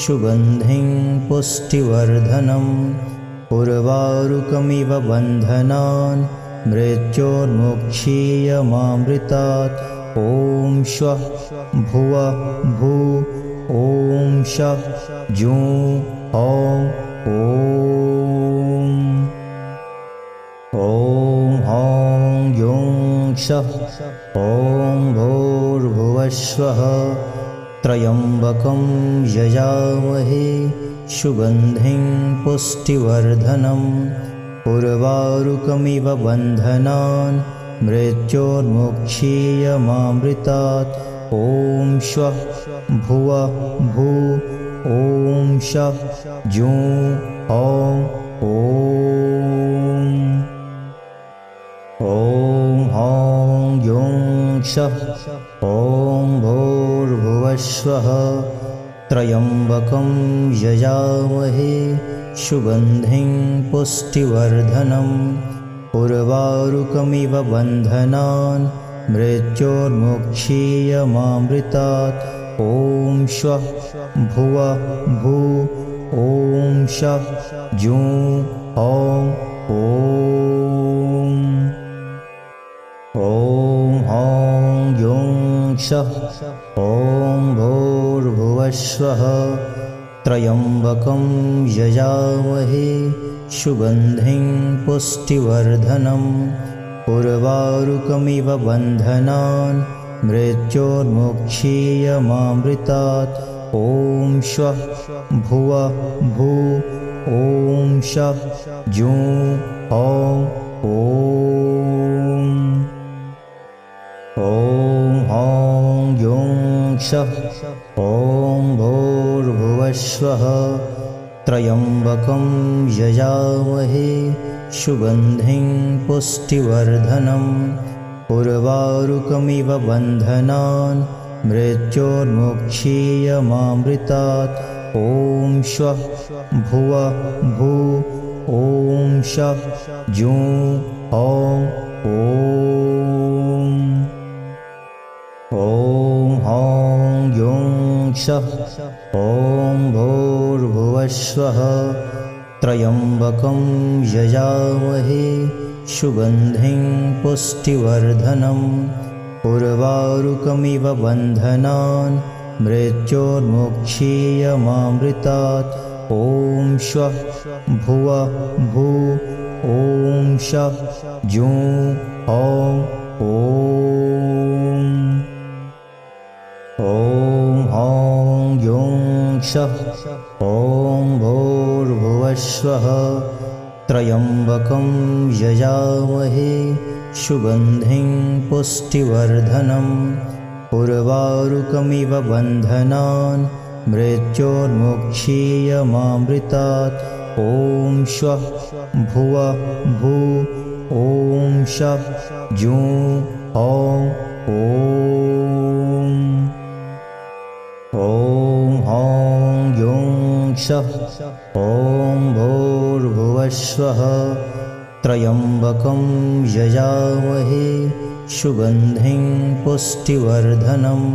सुगन्धिं पुष्टिवर्धनम् उर्वारुकमिव बन्धनान् मृत्योर्मुक्षीयमामृतात् ॐ श्वः भुवः भू ॐ शः जुं हौं ॐ हौं युं शः ॐ भूर्भुवस्वः त्र्यम्बकं यजामहे सुगन्धिं पुष्टिवर्धनम् उर्वारुकमिव बन्धनान् मृत्योर्मुक्षीयमामृतात् ॐ श्वः भुवः भू ॐ शः जुं हौं ॐ हौं युं शः ॐ भूर्भुवस्वः त्र्यम्बकं यजामहे सुगन्धिं पुष्टिवर्धनम् उर्वारुकमिव बन्धनान् मृत्योर्मुक्षीयमामृतात् ॐ श्वः भुवः भू ॐ शः जुं हौं ॐ हौं युं शः ॐ भूर्भुवस्वः त्र्यम्बकं यजामहे सुगन्धिं पुष्टिवर्धनम् उर्वारुकमिव बन्धनान् मृत्योर्मुक्षीयमामृतात् ॐ श्वः भुवः भू ॐ शः जुं हौं ॐ हौं युं शः ॐ भूर्भुवस्वः त्र्यम्बकं यजामहे सुगन्धिं पुष्टिवर्धनम् उर्वारुकमिव बन्धनान् मृत्योर्मुक्षीयमामृतात् ॐ श्वः भुवः भू ॐ शः जुं हौं ॐ हौं युं शः ॐ भूर्भुवस्वः त्र्यम्बकं यजामहे सुगन्धिं पुष्टिवर्धनम् उर्वारुकमिव बन्धनान् मृत्योर्मुक्षीयमामृतात् ॐ श्वः भुवः भू ॐ शः जुं हौं ॐ हौं युं शः ॐ भूर्भुवस्वः त्र्यम्बकं यजामहे सुगन्धिं पुष्टिवर्धनम् उर्वारुकमिव बन्धनान् मृत्योर्मुक्षीयमामृतात् ॐ श्वः भुवः भू ॐ शः जुं हौं ॐ हौं युं शः ॐ भूर्भुवस्वः त्र्यम्बकं यजामहे सुगन्धिं पुष्टिवर्धनम्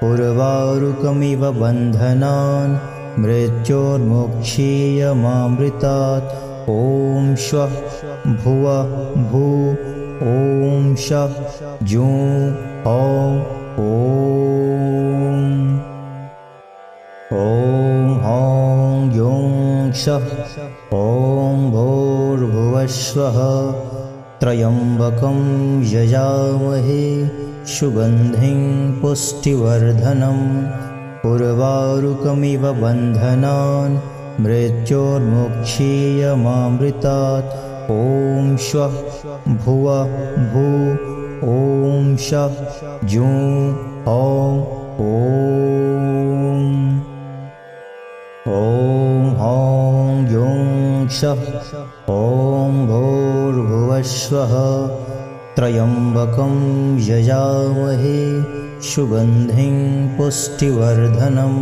उर्वारुकमिव बन्धनान् मृत्योर्मुक्षीयमामृतात् ॐ श्वः भुवः भू ॐ शः जुं हौं ॐ हौं युं शः ॐ भूर्भुवस्वः त्र्यम्बकं यजामहे सुगन्धिं पुष्टिवर्धनम् उर्वारुकमिव बन्धनान् मृत्योर्मुक्षीयमामृतात् ॐ श्वः भुवः भू ॐ शः जुं हौं ॐ हौं युं शः ॐ भूर्भुवस्वः त्र्यम्बकं यजामहे सुगन्धिं पुष्टिवर्धनम्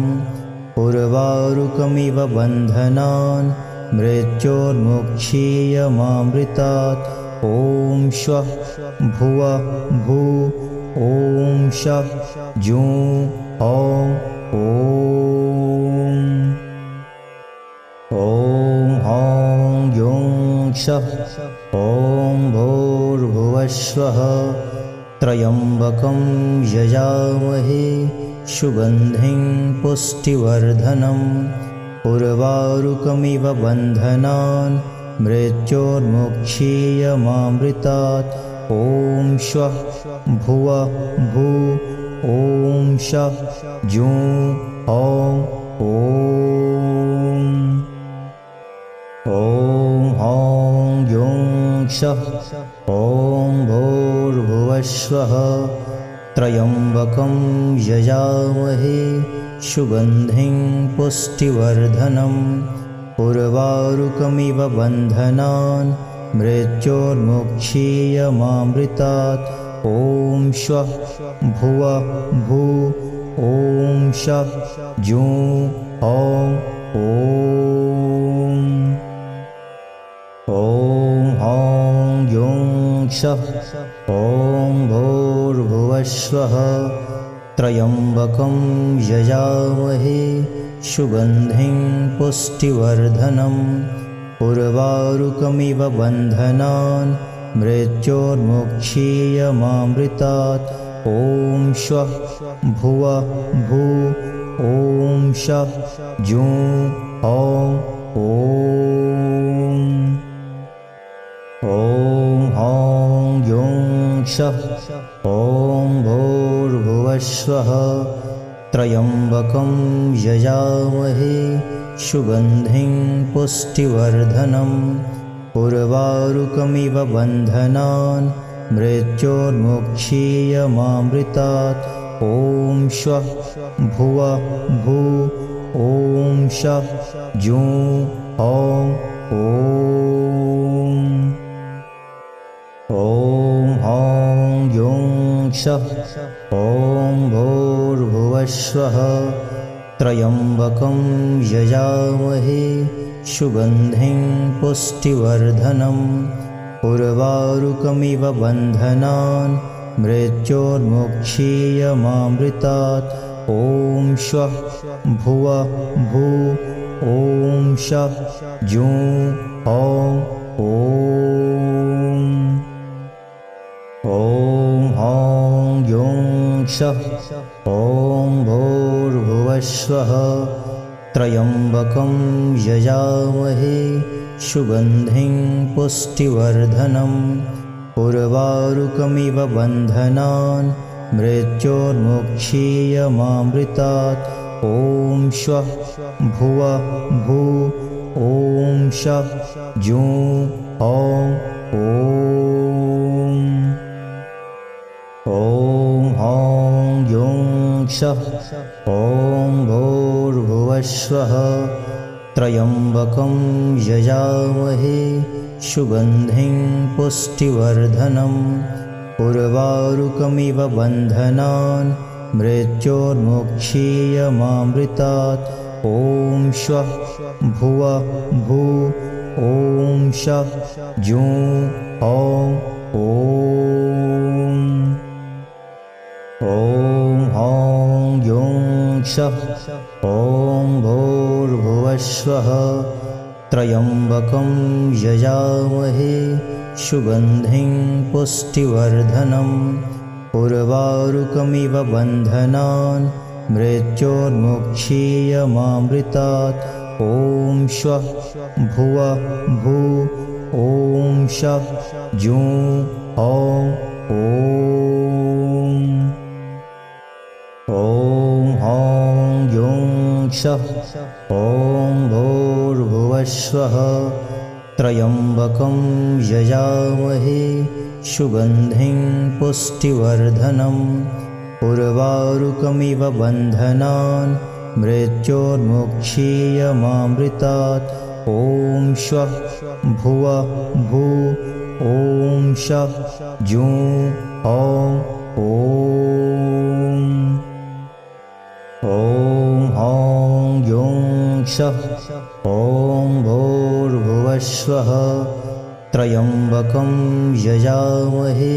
उर्वारुकमिव बन्धनान् मृत्योर्मुक्षीयमामृतात् ॐ श्वः भुवः भू ॐ शः जुं हौं ॐ हौं युं शः ॐ भूर्भुवस्वः त्र्यम्बकं यजामहे सुगन्धिं पुष्टिवर्धनम् उर्वारुकमिव बन्धनान् मृत्योर्मुक्षीयमामृतात् ॐ श्वः भुवः भू ॐ शः जुं हौं ॐ हौं जुं शः ॐ भूर्भुवस्वः त्र्यम्बकं यजामहे सुगन्धिं पुष्टिवर्धनम् उर्वारुकमिव बन्धनान् मृत्योर्मुक्षीयमामृतात् ॐ श्वः भुवः भू ॐ शः जुं हौं ॐ हौं जुं शः ॐ भूर्भुवस्वः त्र्यम्बकं यजामहे सुगन्धिं पुष्टिवर्धनम् उर्वारुकमिव बन्धनान् मृत्योर्मुक्षीयमामृतात् ॐ श्वः भुवः भू ॐ शः जुं हौं ॐ हौं जुं शः ॐ भूर्भुवस्वः त्र्यम्बकं यजामहे सुगन्धिं पुष्टिवर्धनम् उर्वारुकमिव बन्धनान् मृत्योर्मुक्षीयमामृतात् ॐ श्वः भुवः भू ॐ शः जुं हौं ॐ हौं जुं शः ॐ भूर्भुवस्वः त्र्यम्बकं यजामहे सुगन्धिं पुष्टिवर्धनम् उर्वारुकमिव बन्धनान् मृत्योर्मुक्षीयमामृतात् ॐ श्वः भुवः भू ॐ शः जुं हौं ॐ हौं जुं शः ॐ भूर्भुवस्वः त्र्यम्बकं यजामहे सुगन्धिं पुष्टिवर्धनम् उर्वारुकमिव बन्धनान् मृत्योर्मुक्षीयमामृतात् ॐ श्वः भुवः भू ॐ शः जुं हौं ॐ हौं जुं शः ॐ भूर्भुवस्वः त्र्यम्बकं यजामहे सुगन्धिं पुष्टिवर्धनम् उर्वारुकमिव बन्धनान् मृत्योर्मुक्षीयमामृतात् ॐ श्वः भुवः भू ॐ शः जुं हौं ॐ हौं जुं शः ॐ भूर्भुवस्वः त्र्यम्बकं यजामहे सुगन्धिं पुष्टिवर्धनम् उर्वारुकमिव बन्धनान् मृत्योर्मुक्षीयमामृतात् ॐ श्वः भुवः भू ॐ शः जुं हौं ॐ हौं जुं शः ॐ भूर्भुवस्वः त्र्यम्बकं यजामहे सुगन्धिं पुष्टिवर्धनम् उर्वारुकमिव बन्धनान् मृत्योर्मुक्षीयमामृतात् ॐ श्वः भुवः भू ॐ शः जुं हौं ॐ हौं जुं शः ॐ भूर्भुवस्वः त्र्यम्बकं यजामहे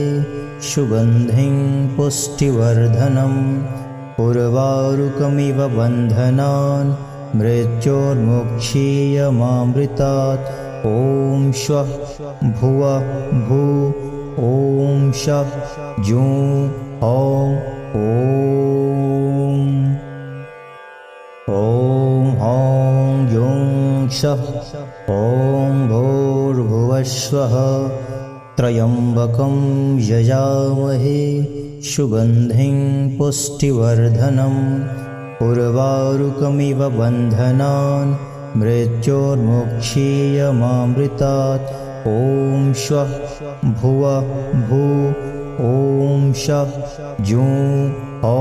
सुगन्धिं पुष्टिवर्धनम् उर्वारुकमिव बन्धनान् मृत्योर्मुक्षीयमामृतात् ॐ श्वः भुवः भू ॐ शः जुं हौं ॐ क्षः ॐ भूर्भुवस्वः त्र्यम्बकं यजामहे सुगन्धिं पुष्टिवर्धनं उर्वारुकमिव बन्धनान् मृत्योर्मुक्षीयमामृतात् ॐ श्वः भुवः भू ॐ शः जुं ॐ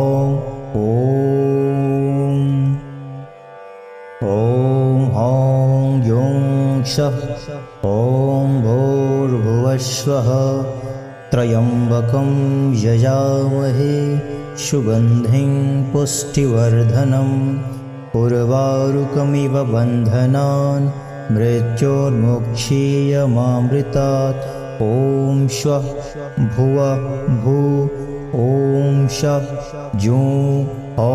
ॐ युं क्षः ॐ भूर्भुवस्वः त्र्यम्बकं यजामहे सुगन्धिं पुष्टिवर्धनम् उर्वारुकमिव बन्धनान् मृत्योर्मुक्षीयमामृतात् ॐ श्वः भुवः भू ॐ शः जुं ॐ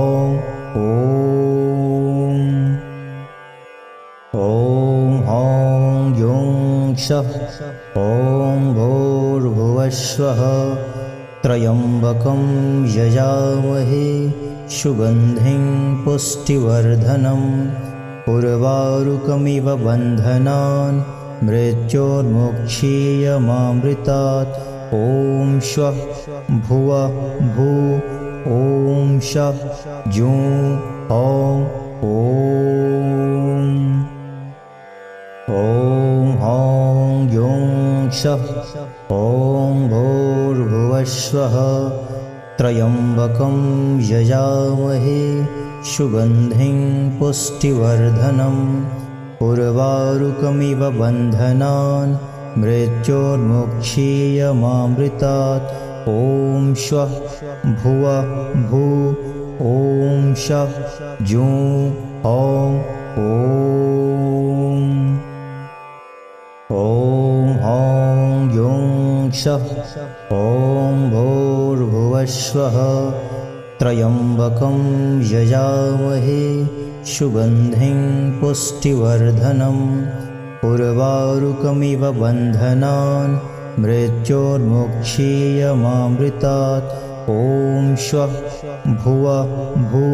युं क्षः ॐ भूर्भुवस्वः त्र्यम्बकं यजामहे सुगन्धिं पुष्टिवर्धनम् उर्वारुकमिव बन्धनान् मृत्योर्मुक्षीयमामृतात् ॐ श्वः भुवः भू ॐ शः जुं ॐ युं क्षः ॐ भूर्भुवस्वः त्र्यम्बकं यजामहे सुगन्धिं पुष्टिवर्धनम् उर्वारुकमिव बन्धनान् मृत्योर्मुक्षीयमामृतात् ॐ श्वः भुवः भू ॐ शः जुं ॐ युं क्षः ॐ भूर्भुवस्वः त्र्यम्बकं यजामहे सुगन्धिं पुष्टिवर्धनम् उर्वारुकमिव बन्धनान् मृत्योर्मुक्षीयमामृतात् ॐ श्वः भुवः भू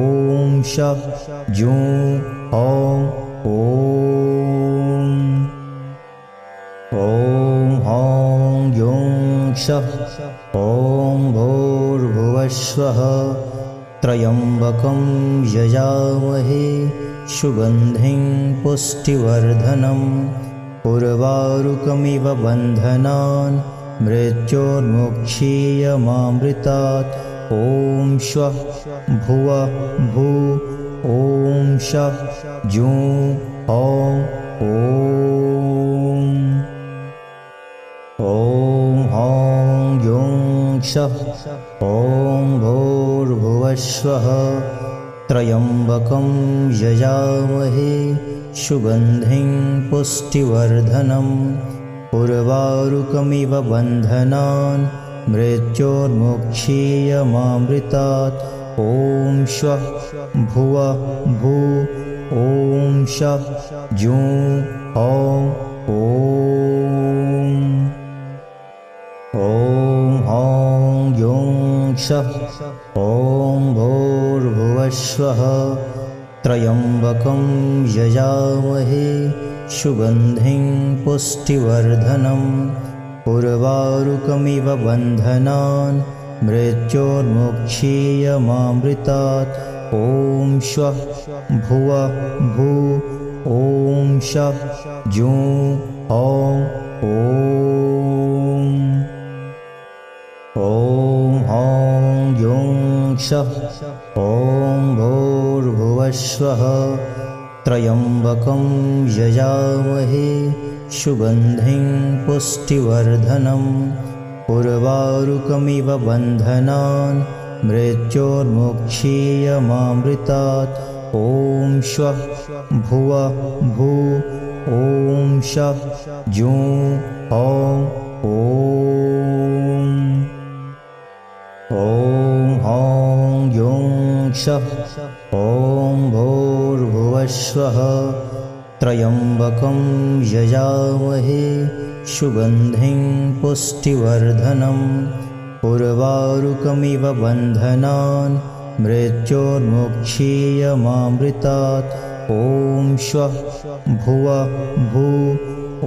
ॐ शः जुं ॐ युं क्षः ॐ भूर्भुवस्वः त्र्यम्बकं यजामहे सुगन्धिं पुष्टिवर्धनम् उर्वारुकमिव बन्धनान् मृत्योर्मुक्षीयमामृतात् ॐ श्वः भुवः भू ॐ शः जुं ॐ युं क्षः ॐ भूर्भुवस्वः त्र्यम्बकं यजामहे सुगन्धिं पुष्टिवर्धनम् उर्वारुकमिव बन्धनान् मृत्योर्मुक्षीयमामृतात् ॐ श्वः भुवः भू ॐ शः जुं ॐ युं क्षः ॐ भूर्भुवस्वः त्र्यम्बकं यजामहे सुगन्धिं पुष्टिवर्धनम् उर्वारुकमिव बन्धनान् मृत्योर्मुक्षीयमामृतात् ॐ श्वः भुवः भू ॐ शः जुं ॐ युं क्षः ॐ भूर्भुवस्वः त्र्यम्बकं यजामहे सुगन्धिं पुष्टिवर्धनम् उर्वारुकमिव बन्धनान् मृत्योर्मुक्षीयमामृतात् ॐ श्वः भुवः भू ॐ शः जुं ॐ युं क्षः ॐ भूर्भुवस्वः त्र्यम्बकं यजामहे सुगन्धिं पुष्टिवर्धनम् उर्वारुकमिव बन्धनान् मृत्योर्मुक्षीयमामृतात् ॐ श्वः भुवः भू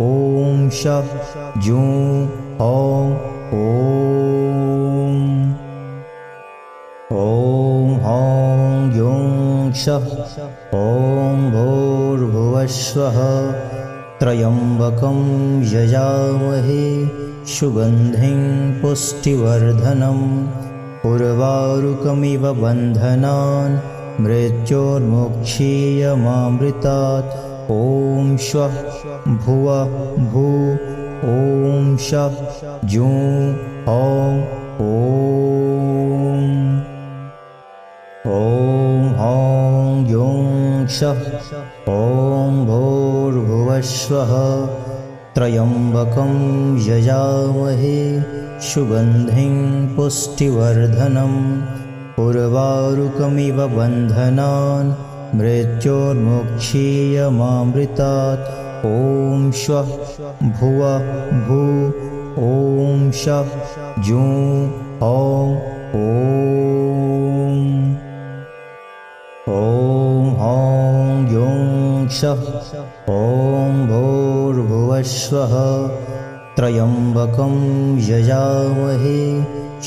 ॐ शः जुं हौं ॐ हौं युं शः ॐ भूर्भुवस्वः त्र्यम्बकं यजामहे सुगन्धिं पुष्टिवर्धनम् उर्वारुकमिव बन्धनान् मृत्योर्मुक्षीयमामृतात् ॐ श्वः भुवः भू ॐ शः जुं हौं ॐ हौं युं शः ॐ भूर्भुवस्वः त्र्यम्बकं यजामहे सुगन्धिं पुष्टिवर्धनम् उर्वारुकमिव बन्धनान् मृत्योर्मुक्षीयमामृतात् ॐ श्वः भुवः भू ॐ शः जुं हौं ॐ हौं युं शः ॐ भूर्भुवस्वः त्र्यम्बकं यजामहे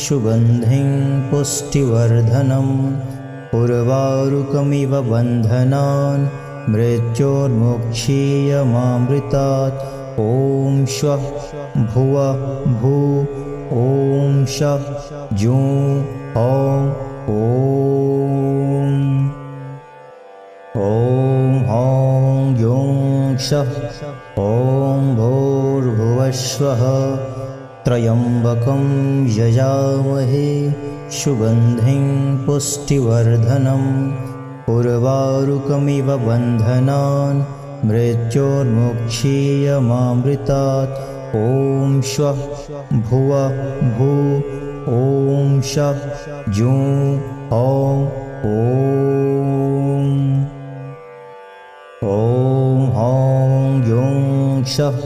सुगन्धिं पुष्टिवर्धनम् उर्वारुकमिव बन्धनान् मृत्योर्मुक्षीयमामृतात् ॐ श्वः भुवः भू ॐ शः जुं हौं ॐ हौं युं शः ॐ भूर्भुवस्वः त्र्यम्बकं यजामहे सुगन्धिं पुष्टिवर्धनम् उर्वारुकमिव बन्धनान् मृत्योर्मुक्षीयमामृतात् ॐ श्वः भुवः भू ॐ शः जुं हौं ॐ हौं युं शः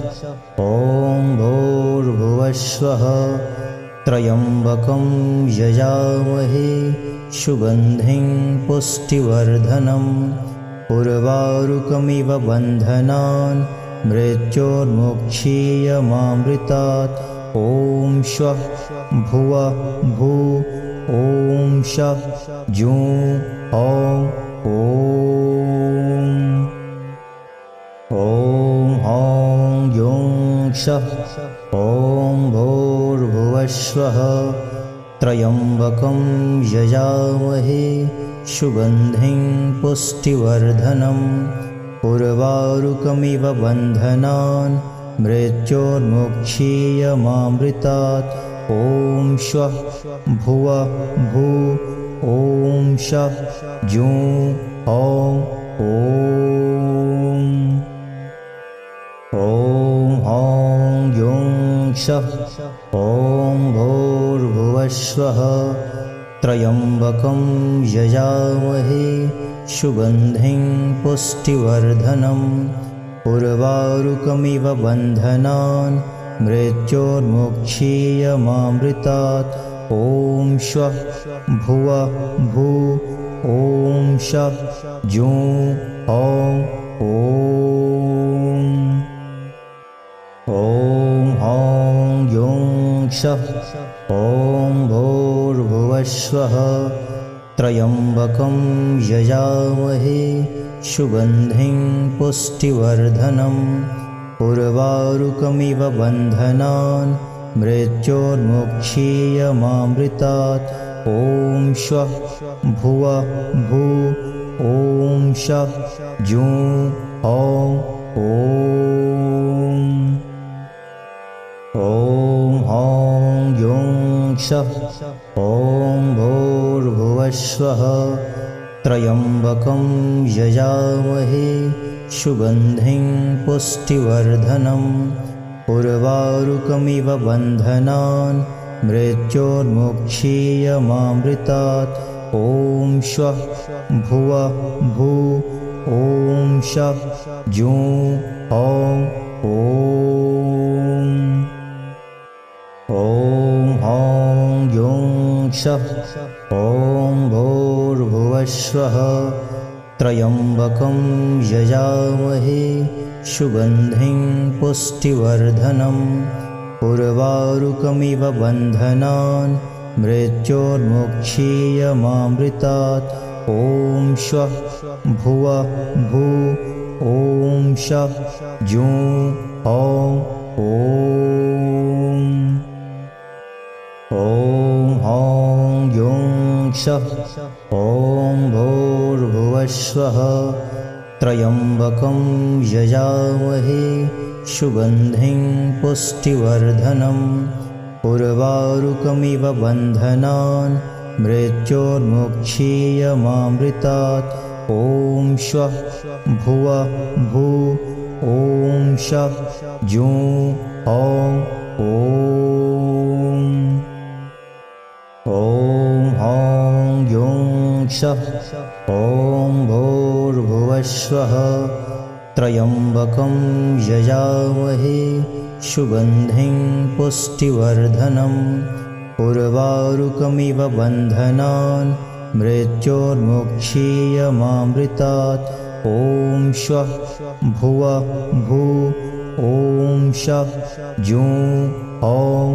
ॐ भूर्भुवस्वः त्र्यम्बकं यजामहे सुगन्धिं पुष्टिवर्धनम् उर्वारुकमिव बन्धनान् मृत्योर्मुक्षीयमामृतात् ॐ श्वः भुवः भू ॐ शः जुं हौं ॐ हौं युं शः ॐ भूर्भुवस्वः त्र्यम्बकं यजामहे सुगन्धिं पुष्टिवर्धनम् उर्वारुकमिव बन्धनान् मृत्योर्मुक्षीयमामृतात् ॐ श्वः भुवः भू ॐ शः जुं हौं ॐ हौं युं शः ॐ भूर्भुवस्वः त्र्यम्बकं यजामहे सुगन्धिं पुष्टिवर्धनम् उर्वारुकमिव बन्धनान् मृत्योर्मुक्षीयमामृतात् ॐ श्वः भुवः भू ॐ शः जुं हौं ॐ हौं युं शः ॐ भूर्भुवस्वः त्र्यम्बकं यजामहे सुगन्धिं पुष्टिवर्धनम् उर्वारुकमिव बन्धनान् मृत्योर्मुक्षीयमामृतात् ॐ श्वः भुवः भू ॐ शः जुं हौं ॐ हौं युं शः ॐ भूर्भुवस्वः त्र्यम्बकं यजामहे सुगन्धिं पुष्टिवर्धनम् उर्वारुकमिव बन्धनान् मृत्योर्मुक्षीयमामृतात् ॐ श्वः भुवः भू ॐ शः जुं हौं ॐ हौं युं शः ॐ भूर्भुवस्वः त्र्यम्बकं यजामहे सुगन्धिं पुष्टिवर्धनं उर्वारुकमिव बन्धनान् मृत्योर्मुक्षीयमामृतात् ॐ श्वः भुवः भू ॐ शः जुं हौं ॐ हौं युं शः ॐ भूर्भुवस्वः त्र्यम्बकं यजामहे सुगन्धिं पुष्टिवर्धनम् उर्वारुकमिव बन्धनान् मृत्योर्मुक्षीयमामृतात् ॐ श्वः भुवः भू ॐ शः जुं हौं ॐ हौं युं शः ॐ भूर्भुवस्वः त्र्यम्बकं यजामहे सुगन्धिं पुष्टिवर्धनम् उर्वारुकमिव बन्धनान् मृत्योर्मुक्षीयमामृतात् ॐ श्वः भुवः भू ॐ शः जुं हौं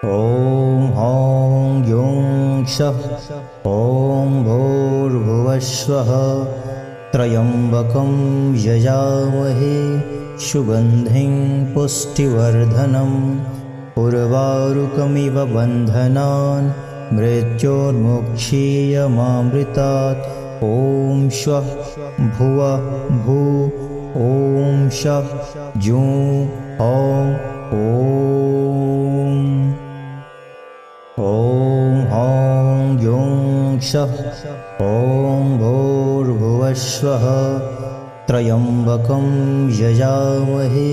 ॐ हौं युं शः ॐ भूर्भुवस्वः त्र्यम्बकं यजामहे सुगन्धिं पुष्टिवर्धनम् उर्वारुकमिव बन्धनान् मृत्योर्मुक्षीयमामृतात् ॐ श्वः भुवः भू ॐ शः जुं हौं ॐ हौं युं शः ॐ भूर्भुवस्वः त्र्यम्बकं यजामहे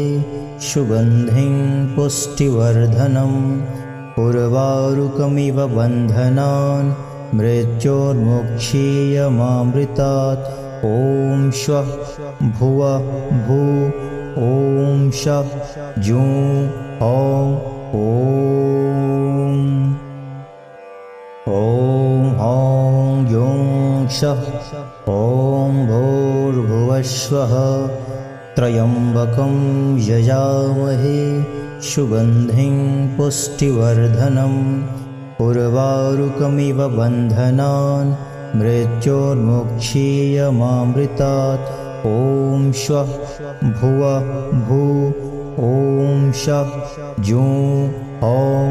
सुगन्धिं पुष्टिवर्धनम् उर्वारुकमिव बन्धनान् मृत्योर्मुक्षीयमामृतात् ॐ श्वः भुवः भू ॐ शः जुं हौं ॐ हौं युं शः ॐ भूर्भुवस्वः त्र्यम्बकं यजामहे सुगन्धिं पुष्टिवर्धनम् उर्वारुकमिव बन्धनान् मृत्योर्मुक्षीयमामृतात् ॐ श्वः भुवः भू ॐ शः जुं हौं